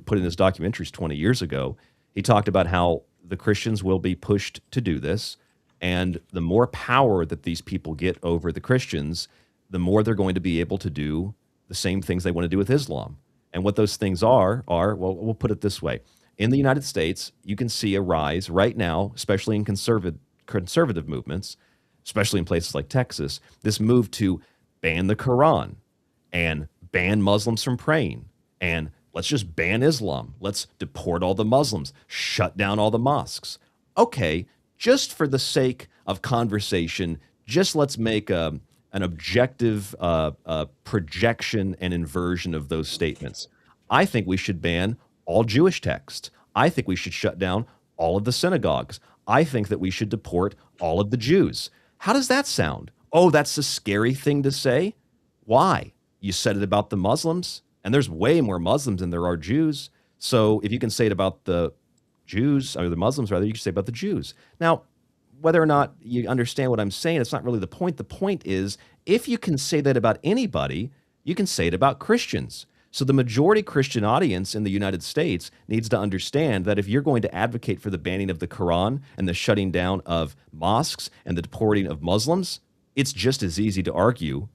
put in his documentaries 20 years ago, he talked about how the Christians will be pushed to do this, and the more power that these people get over the Christians, the more they're going to be able to do the same things they want to do with Islam. And what those things are, well, we'll put it this way. In the United States, you can see a rise right now, especially in conservative movements, especially in places like Texas, this move to ban the Quran and ban Muslims from praying, and let's just ban Islam. Let's deport all the Muslims, shut down all the mosques. Okay, just for the sake of conversation, just let's make an objective projection and inversion of those statements. I think we should ban all Jewish texts. I think we should shut down all of the synagogues. I think that we should deport all of the Jews. How does that sound? Oh, that's a scary thing to say? Why? You said it about the Muslims, and there's way more Muslims than there are Jews. So if you can say it about the Jews, or the Muslims rather, you can say it about the Jews. Now, whether or not you understand what I'm saying, it's not really the point. The point is, if you can say that about anybody, you can say it about Christians. So the majority Christian audience in the United States needs to understand that if you're going to advocate for the banning of the Quran and the shutting down of mosques and the deporting of Muslims, it's just as easy to argue,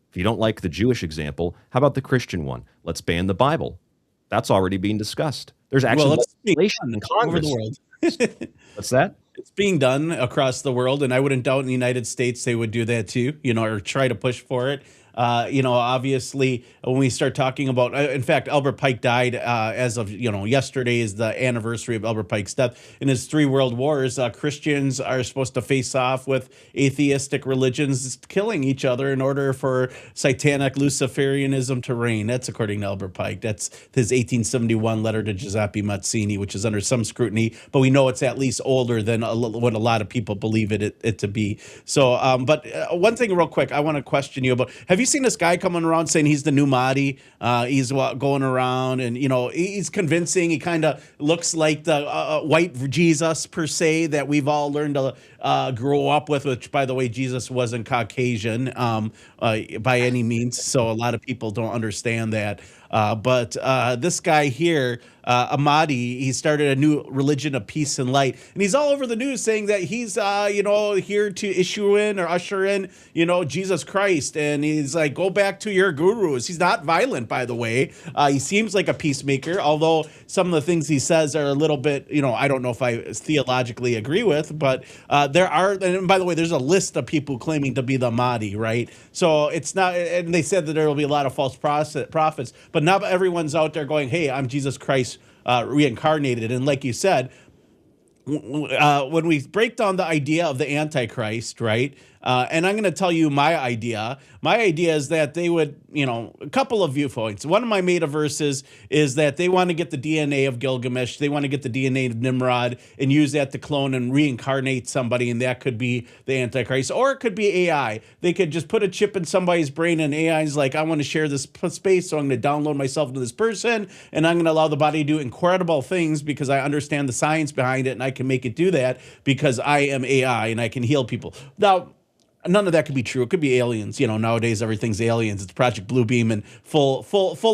if you don't like the Jewish example, how about the Christian one? Let's ban the Bible. That's already being discussed. There's actually legislation in Congress. Over the world. What's that? It's being done across the world, and I wouldn't doubt in the United States they would do that too, or try to push for it. Obviously, when we start talking about, in fact, Albert Pike died as of, yesterday is the anniversary of Albert Pike's death. In his 3 world wars, Christians are supposed to face off with atheistic religions killing each other in order for satanic Luciferianism to reign. That's according to Albert Pike. That's his 1871 letter to Giuseppe Mazzini, which is under some scrutiny, but we know it's at least older than what a lot of people believe it to be. So, but one thing real quick, I want to question you about, have you seen this guy coming around saying he's the new Mahdi? He's going around and, he's convincing. He kind of looks like the white Jesus, per se, that we've all learned to grow up with, which, by the way, Jesus wasn't Caucasian by any means. So a lot of people don't understand that. But this guy here, Ahmadi, he started a new religion of peace and light. And he's all over the news saying that he's, here to issue in or usher in, Jesus Christ. And he's like, go back to your gurus. He's not violent, by the way. He seems like a peacemaker, although some of the things he says are a little bit, I don't know if I theologically agree with. But there are, and by the way, there's a list of people claiming to be the Mahdi, right? So it's not, and they said that there will be a lot of false prophets. But not everyone's out there going, hey, I'm Jesus Christ reincarnated. And like you said, when we break down the idea of the Antichrist, right, And I'm going to tell you my idea. My idea is that they would, a couple of viewpoints. One of my metaverses is that they want to get the DNA of Gilgamesh, they want to get the DNA of Nimrod and use that to clone and reincarnate somebody, and that could be the Antichrist. Or it could be AI. They could just put a chip in somebody's brain, and AI is like, I want to share this space, so I'm going to download myself into this person, and I'm going to allow the body to do incredible things because I understand the science behind it, and I can make it do that because I am AI and I can heal people. Now, none of that could be true. It could be aliens. Nowadays everything's aliens. It's Project Bluebeam and full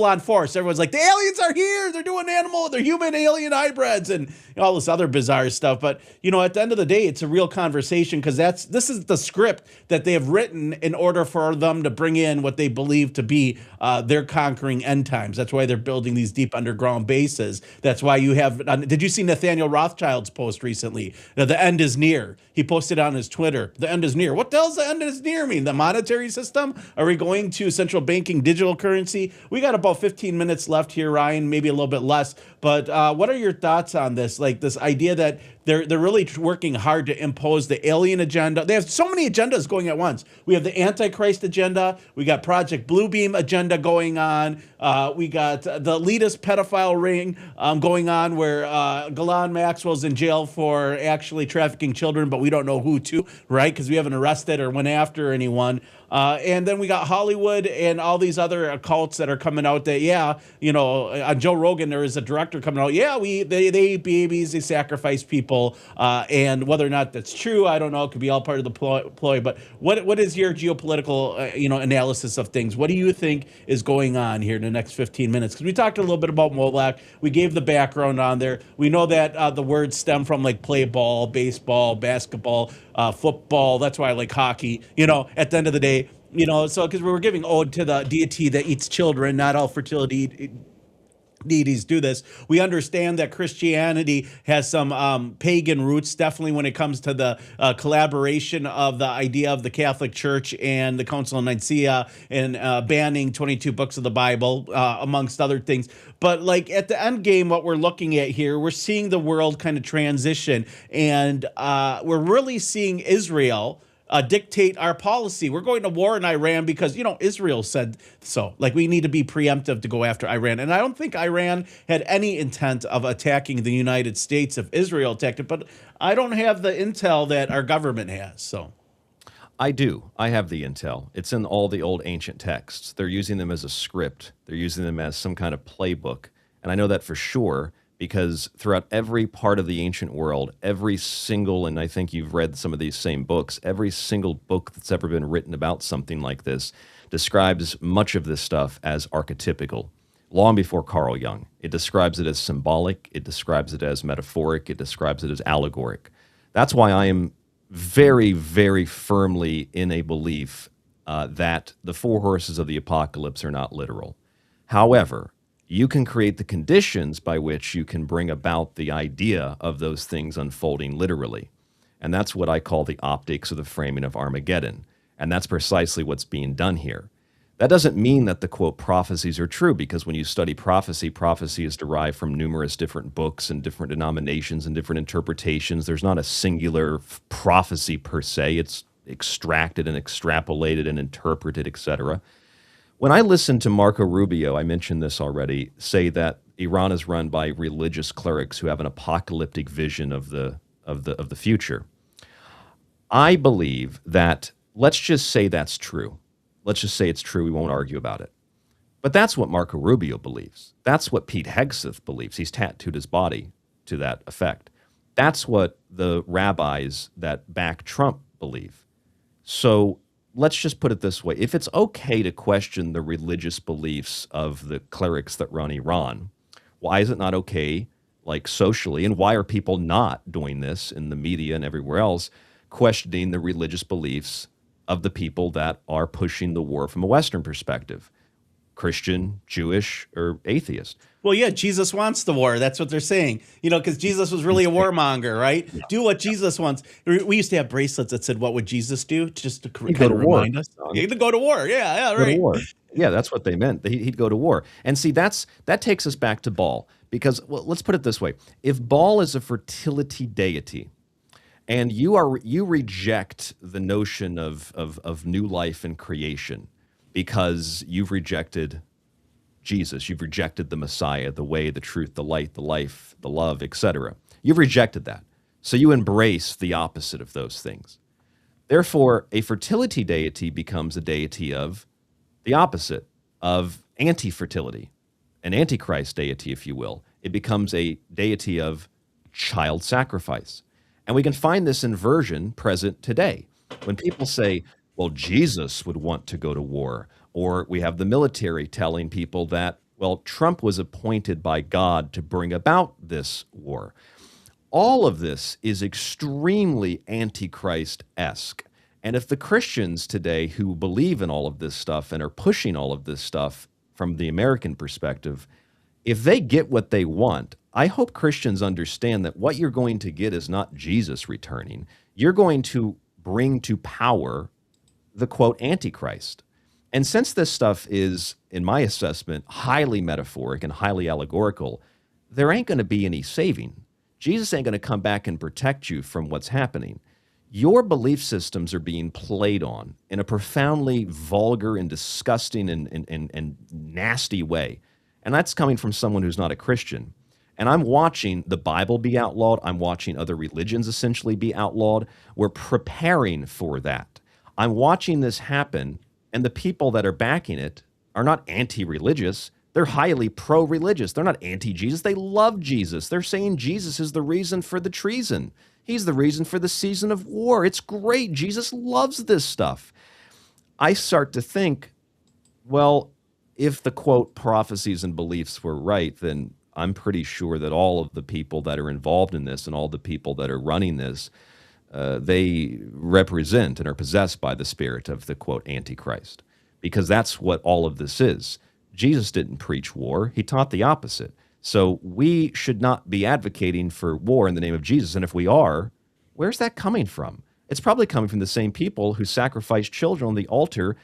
on force. Everyone's like, the aliens are here. They're doing they're human alien hybrids and all this other bizarre stuff. But at the end of the day, it's a real conversation because this is the script that they have written in order for them to bring in what they believe to be their conquering end times. That's why they're building these deep underground bases. That's why you have. Did you see Nathaniel Rothschild's post recently? The end is near. He posted on his Twitter, the end is near. What the hell's the end is near mean? The monetary system? Are we going to central banking digital currency? We got about 15 minutes left here, Ryan, maybe a little bit less. But what are your thoughts on this? Like this idea that they're really working hard to impose the alien agenda. They have so many agendas going at once. We have the Antichrist agenda. We got Project Bluebeam agenda going on. We got the elitist pedophile ring going on where Ghislaine Maxwell's in jail for actually trafficking children, but we don't know who to, right? Because we haven't arrested or went after anyone. And then we got Hollywood and all these other occults that are coming out that, on Joe Rogan, there is a director coming out. Yeah, they eat babies, they sacrifice people. And whether or not that's true, I don't know. It could be all part of the ploy. But what is your geopolitical, analysis of things? What do you think is going on here in the next 15 minutes? Because we talked a little bit about Moloch. We gave the background on there. We know that the words stem from like play ball, baseball, basketball, football. That's why I like hockey. At the end of the day, so because we were giving ode to the deity that eats children, not all fertility deities do this. We understand that Christianity has some pagan roots, definitely when it comes to the collaboration of the idea of the Catholic Church and the Council of Nicaea and banning 22 books of the Bible, amongst other things. But like at the end game, what we're looking at here, we're seeing the world kind of transition, and we're really seeing Israel dictate our policy. We're going to war in Iran because, Israel said so. Like, we need to be preemptive to go after Iran. And I don't think Iran had any intent of attacking the United States if Israel attacked it, but I don't have the intel that our government has, so. I do. I have the intel. It's in all the old ancient texts. They're using them as a script. They're using them as some kind of playbook. And I know that for sure because throughout every part of the ancient world, every single, and I think you've read some of these same books, every single book that's ever been written about something like this describes much of this stuff as archetypical. Long before Carl Jung, it describes it as symbolic, it describes it as metaphoric, it describes it as allegoric. That's why I am very, very firmly in a belief that the four horses of the apocalypse are not literal. However, you can create the conditions by which you can bring about the idea of those things unfolding literally. And that's what I call the optics or the framing of Armageddon. And that's precisely what's being done here. That doesn't mean that the, quote, prophecies are true, because when you study prophecy, prophecy is derived from numerous different books and different denominations and different interpretations. There's not a singular prophecy per se. It's extracted and extrapolated and interpreted, etc. When I listen to Marco Rubio, I mentioned this already, say that Iran is run by religious clerics who have an apocalyptic vision of the future, I believe that, let's just say that's true. Let's just say it's true. We won't argue about it. But that's what Marco Rubio believes. That's what Pete Hegseth believes. He's tattooed his body to that effect. That's what the rabbis that back Trump believe. So let's just put it this way. If it's okay to question the religious beliefs of the clerics that run Iran, why is it not okay, like socially, and why are people not doing this in the media and everywhere else, questioning the religious beliefs of the people that are pushing the war from a Western perspective? Christian, Jewish, or atheist. Well, yeah, Jesus wants the war. That's what they're saying. Because Jesus was really a warmonger, right? Yeah. Do what Jesus wants. We used to have bracelets that said, "What would Jesus do?" Just to kind of remind us. He'd go to war. Yeah, right. Go to war. Yeah, that's what they meant. He'd go to war. And see, that takes us back to Baal. Because, well, let's put it this way. If Baal is a fertility deity, And you reject the notion of new life and creation because you've rejected Jesus. You've rejected the Messiah, the way, the truth, the light, the life, the love, etc. You've rejected that. So you embrace the opposite of those things. Therefore, a fertility deity becomes a deity of the opposite of anti-fertility, an antichrist deity, if you will. It becomes a deity of child sacrifice. And we can find this inversion present today. When people say, well, Jesus would want to go to war, or we have the military telling people that, well, Trump was appointed by God to bring about this war. All of this is extremely antichrist-esque. And if the Christians today who believe in all of this stuff and are pushing all of this stuff from the American perspective, if they get what they want, I hope Christians understand that what you're going to get is not Jesus returning. You're going to bring to power the, quote, Antichrist. And since this stuff is, in my assessment, highly metaphoric and highly allegorical, there ain't going to be any saving. Jesus ain't going to come back and protect you from what's happening. Your belief systems are being played on in a profoundly vulgar and disgusting and nasty way. And that's coming from someone who's not a Christian. And I'm watching the Bible be outlawed. I'm watching other religions essentially be outlawed. We're preparing for that. I'm watching this happen, and the people that are backing it are not anti-religious. They're highly pro-religious. They're not anti-Jesus. They love Jesus. They're saying Jesus is the reason for the treason. He's the reason for the season of war. It's great. Jesus loves this stuff. I start to think, well, if the, quote, prophecies and beliefs were right, then I'm pretty sure that all of the people that are involved in this and all the people that are running this, they represent and are possessed by the spirit of the, quote, Antichrist, because that's what all of this is. Jesus didn't preach war. He taught the opposite. So we should not be advocating for war in the name of Jesus. And if we are, where's that coming from? It's probably coming from the same people who sacrificed children on the altar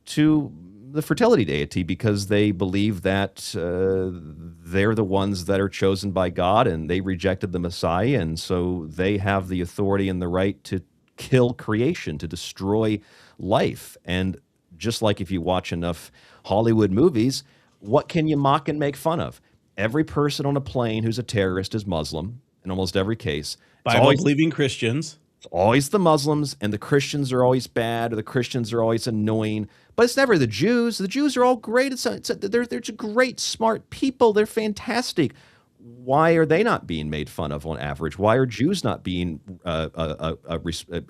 to the fertility deity because they believe that they're the ones that are chosen by God and they rejected the Messiah, and so they have the authority and the right to kill creation, to destroy life. And just like if you watch enough Hollywood movies, what can you mock and make fun of? Every person on a plane who's a terrorist is Muslim in almost every case. Bible-believing Christians. It's always the Muslims, and the Christians are always bad, or the Christians are always annoying. But it's never the Jews. The Jews are all great. They're great, smart people. They're fantastic. Why are they not being made fun of on average? Why are Jews not being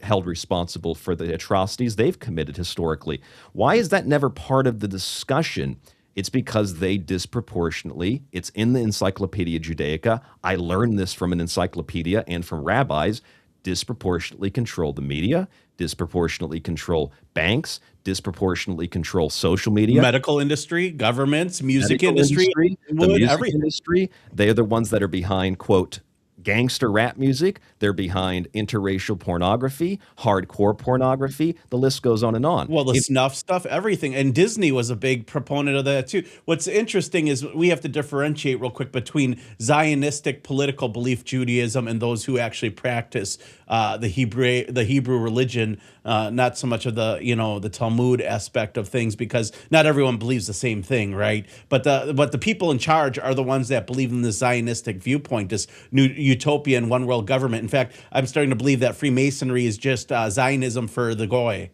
held responsible for the atrocities they've committed historically? Why is that never part of the discussion? It's because they disproportionately, it's in the Encyclopedia Judaica. I learned this from an encyclopedia and from rabbis, disproportionately control the media, disproportionately control banks, disproportionately control social media. Medical industry, governments, music industry, the music industry. They are the ones that are behind, quote, gangster rap music. They're behind interracial pornography, hardcore pornography. The list goes on and on. Well, the snuff stuff, everything. And Disney was a big proponent of that too. What's interesting is we have to differentiate real quick between Zionistic political belief Judaism and those who actually practice the Hebrew religion, not so much of the Talmud aspect of things, because not everyone believes the same thing, right? But the people in charge are the ones that believe in the Zionistic viewpoint, this new utopia and one world government. In fact, I'm starting to believe that Freemasonry is just Zionism for the Goy.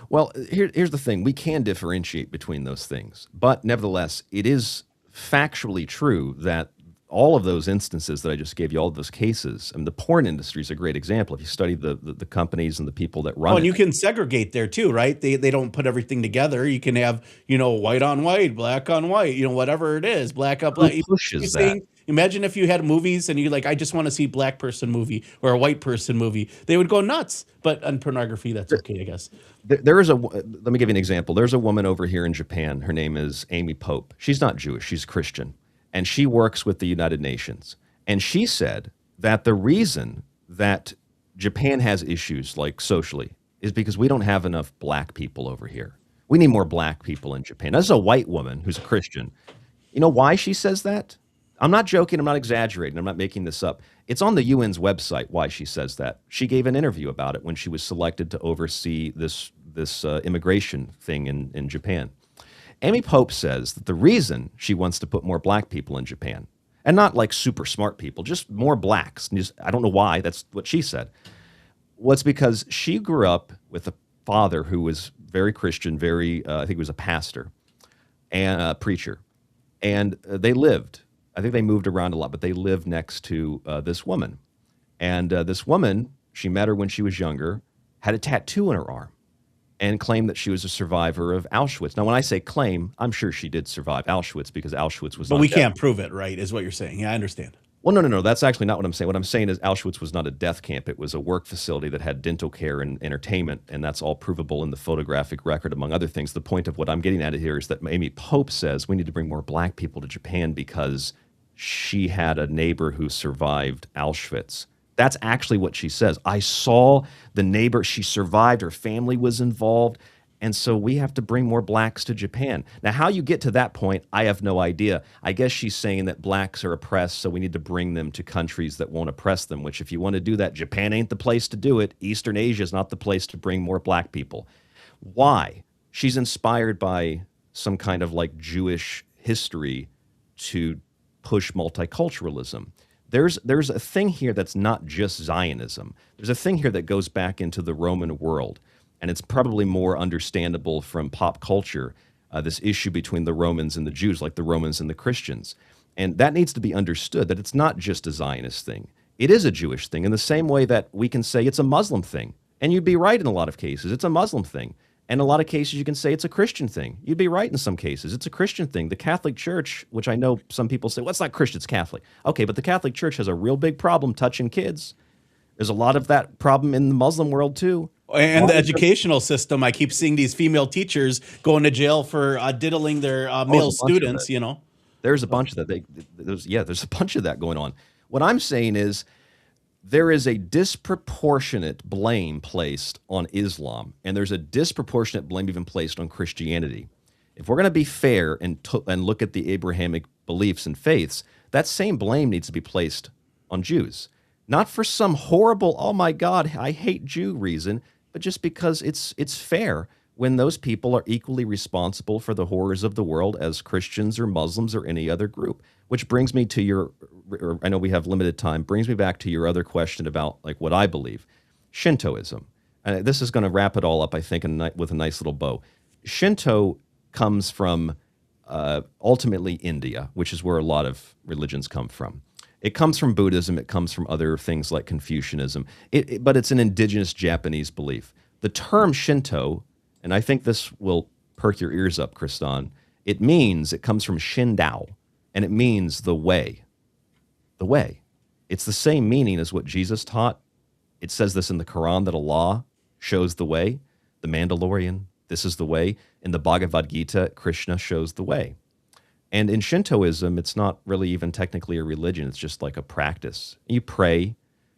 Well, here's the thing. We can differentiate between those things. But nevertheless, it is factually true that all of those instances that I just gave you, all of those cases, I mean, the porn industry is a great example. If you study the companies and the people that run it. And you can segregate there too, right? They don't put everything together. You can have, white on white, black on white, whatever it is, black on black. Who pushes that? Imagine if you had movies and you're like, I just want to see a black person movie or a white person movie. They would go nuts. But on pornography, that's okay, I guess. Let me give you an example. There's a woman over here in Japan. Her name is Amy Pope. She's not Jewish. She's Christian. And she works with the United Nations. And she said that the reason that Japan has issues like socially is because we don't have enough black people over here. We need more black people in Japan. As a white woman who's a Christian, you know why she says that? I'm not joking. I'm not exaggerating. I'm not making this up. It's on the UN's website why she says that. She gave an interview about it when she was selected to oversee this immigration thing in Japan. Amy Pope says that the reason she wants to put more black people in Japan, and not like super smart people, just more blacks, I don't know why, that's what she said, was because she grew up with a father who was very Christian, I think he was a pastor and a preacher. And they lived, I think they moved around a lot, but they lived next to this woman. And this woman, she met her when she was younger, had a tattoo on her arm and claimed that she was a survivor of Auschwitz. Now, when I say claim, I'm sure she did survive Auschwitz because Auschwitz was But not we death. can't prove it, right, is what you're saying. Yeah, I understand. Well, no. That's actually not what I'm saying. What I'm saying is Auschwitz was not a death camp. It was a work facility that had dental care and entertainment, and that's all provable in the photographic record, among other things. The point of what I'm getting at here is that Amy Pope says we need to bring more black people to Japan because she had a neighbor who survived Auschwitz. That's actually what she says. I saw the neighbor. She survived. Her family was involved. And so we have to bring more blacks to Japan. Now, how you get to that point, I have no idea. I guess she's saying that blacks are oppressed, so we need to bring them to countries that won't oppress them, which if you want to do that, Japan ain't the place to do it. Eastern Asia is not the place to bring more black people. Why? She's inspired by some kind of like Jewish history to push multiculturalism. There's a thing here that's not just Zionism. There's a thing here that goes back into the Roman world. And it's probably more understandable from pop culture, this issue between the Romans and the Jews, like the Romans and the Christians. And that needs to be understood, that it's not just a Zionist thing. It is a Jewish thing in the same way that we can say it's a Muslim thing. And you'd be right in a lot of cases. It's a Muslim thing. And in a lot of cases, you can say it's a Christian thing. You'd be right in some cases. It's a Christian thing. The Catholic Church, which I know some people say, well, it's not Christian, it's Catholic. Okay, but the Catholic Church has a real big problem touching kids. There's a lot of that problem in the Muslim world, too. And the educational system, I keep seeing these female teachers going to jail for diddling their male students, you know. There's a bunch of that. There's a bunch of that going on. What I'm saying is there is a disproportionate blame placed on Islam, and there's a disproportionate blame even placed on Christianity. If we're going to be fair and look at the Abrahamic beliefs and faiths, that same blame needs to be placed on Jews. Not for some horrible, oh my God, I hate Jew reason, but just because it's fair when those people are equally responsible for the horrors of the world as Christians or Muslims or any other group. Which brings me to I know we have limited time, brings me back to your other question about like what I believe. Shintoism. And this is going to wrap it all up, I think, with a nice little bow. Shinto comes from ultimately India, which is where a lot of religions come from. It comes from Buddhism. It comes from other things like Confucianism. But it's an indigenous Japanese belief. The term Shinto, and I think this will perk your ears up, Kristan, it comes from Shindao, and it means the way. The way. It's the same meaning as what Jesus taught. It says this in the Quran that Allah shows the way. The Mandalorian, this is the way. In the Bhagavad Gita, Krishna shows the way. And in Shintoism, it's not really even technically a religion. It's just like a practice. You pray,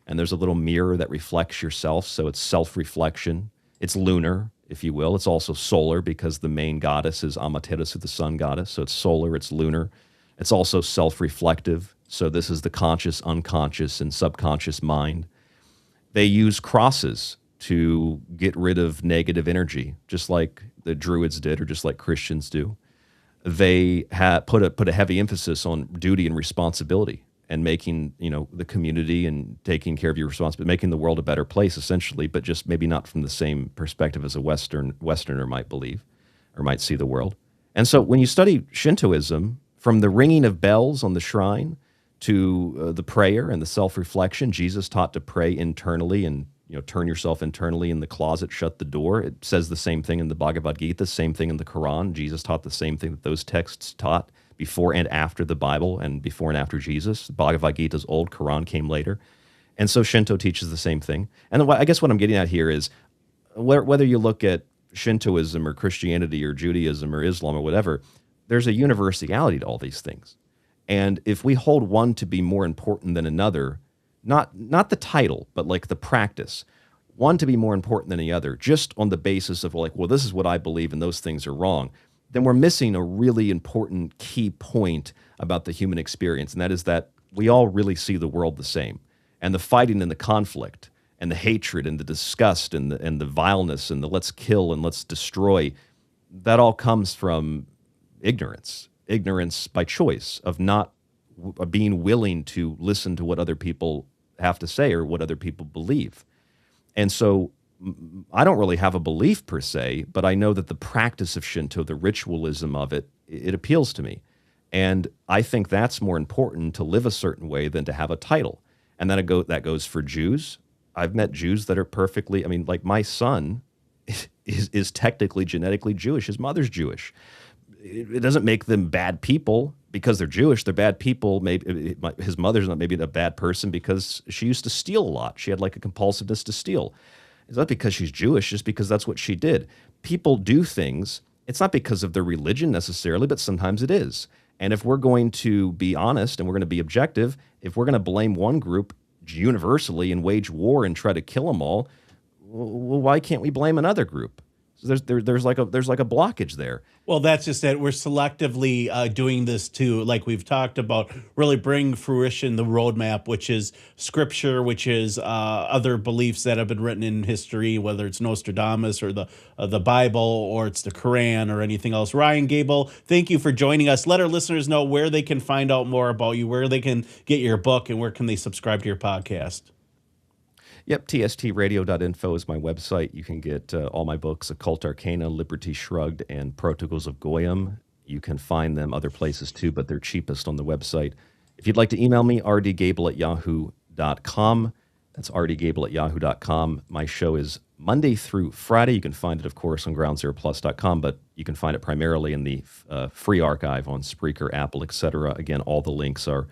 and there's a little mirror that reflects yourself, so it's self-reflection. It's lunar, if you will. It's also solar because the main goddess is Amaterasu, the sun goddess. So it's solar, it's lunar. It's also self-reflective. So this is the conscious, unconscious, and subconscious mind. They use crosses to get rid of negative energy, just like the Druids did or just like Christians do. They put a heavy emphasis on duty and responsibility and making, the community and taking care of your responsibility, making the world a better place, essentially, but just maybe not from the same perspective as a Westerner might believe or might see the world. And so when you study Shintoism, from the ringing of bells on the shrine to the prayer and the self-reflection, Jesus taught to pray internally and turn yourself internally in the closet, shut the door. It says the same thing in the Bhagavad Gita, same thing in the Quran. Jesus taught the same thing that those texts taught before and after the Bible and before and after Jesus. The Bhagavad Gita is old, Quran came later. And so Shinto teaches the same thing. And I guess what I'm getting at here is whether you look at Shintoism or Christianity or Judaism or Islam or whatever, there's a universality to all these things. And if we hold one to be more important than another, not the title, but like the practice, one to be more important than the other, just on the basis of this is what I believe and those things are wrong, then we're missing a really important key point about the human experience, and that is that we all really see the world the same. And the fighting and the conflict and the hatred and the disgust and the vileness and the let's kill and let's destroy, that all comes from ignorance by choice, of not being willing to listen to what other people have to say or what other people believe. And so I don't really have a belief per se, but I know that the practice of Shinto, the ritualism of it, it appeals to me. And I think that's more important to live a certain way than to have a title. And then that goes for Jews. I've met Jews that are perfectly, I mean, like my son is technically genetically Jewish. His mother's Jewish. It doesn't make them bad people because they're Jewish. They're bad people. Maybe his mother's not maybe a bad person because she used to steal a lot. She had like a compulsiveness to steal. It's not because she's Jewish, just because that's what she did. People do things. It's not because of their religion necessarily, but sometimes it is. And if we're going to be honest and we're going to be objective, if we're going to blame one group universally and wage war and try to kill them all, well, why can't we blame another group? So there's like a blockage there. Well, that's just that we're selectively doing this to, like we've talked about, really bring fruition the roadmap, which is scripture, which is other beliefs that have been written in history, whether it's Nostradamus or the Bible or it's the Quran or anything else. Ryan Gable, thank you for joining us. Let our listeners know where they can find out more about you, where they can get your book, and where can they subscribe to your podcast. Yep, tstradio.info is my website. You can get all my books, Occult Arcana, Liberty Shrugged, and Protocols of Goyim. You can find them other places too, but they're cheapest on the website. If you'd like to email me, rdgable@yahoo.com. That's rdgable@yahoo.com. My show is Monday through Friday. You can find it, of course, on groundzeroplus.com, but you can find it primarily in the free archive on Spreaker, Apple, etc. Again, all the links are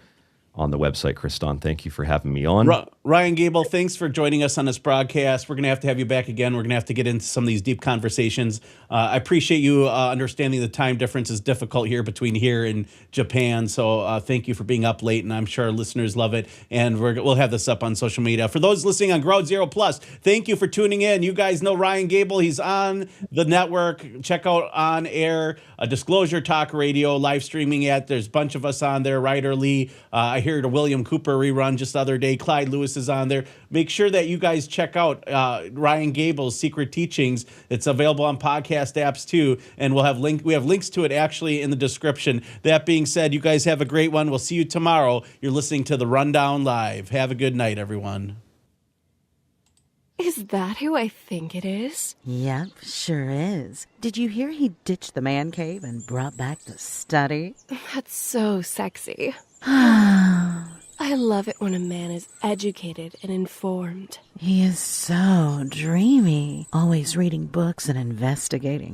on the website. Kristan, thank you for having me on. Ryan Gable, thanks for joining us on this broadcast. We're going to have you back again. We're going to have to get into some of these deep conversations. I appreciate you understanding the time difference is difficult here between here and Japan. So thank you for being up late, and I'm sure our listeners love it. And we'll have this up on social media. For those listening on Ground Zero Plus, thank you for tuning in. You guys know Ryan Gable. He's on the network. Check out On Air, Disclosure Talk Radio, live streaming it. There's a bunch of us on there. Ryder Lee, I heard a William Cooper rerun just the other day. Clyde Lewis is on there. Make sure that you guys check out Ryan Gable's Secret Teachings. It's available on podcast apps too, and we have links to it actually in the description. That being said, you guys have a great one. We'll see you tomorrow. You're listening to The Rundown Live. Have a good night, everyone. Is that who I think it is? Yep, sure is. Did you hear he ditched the man cave and brought back the study? That's so sexy. I love it when a man is educated and informed. He is so dreamy, always reading books and investigating.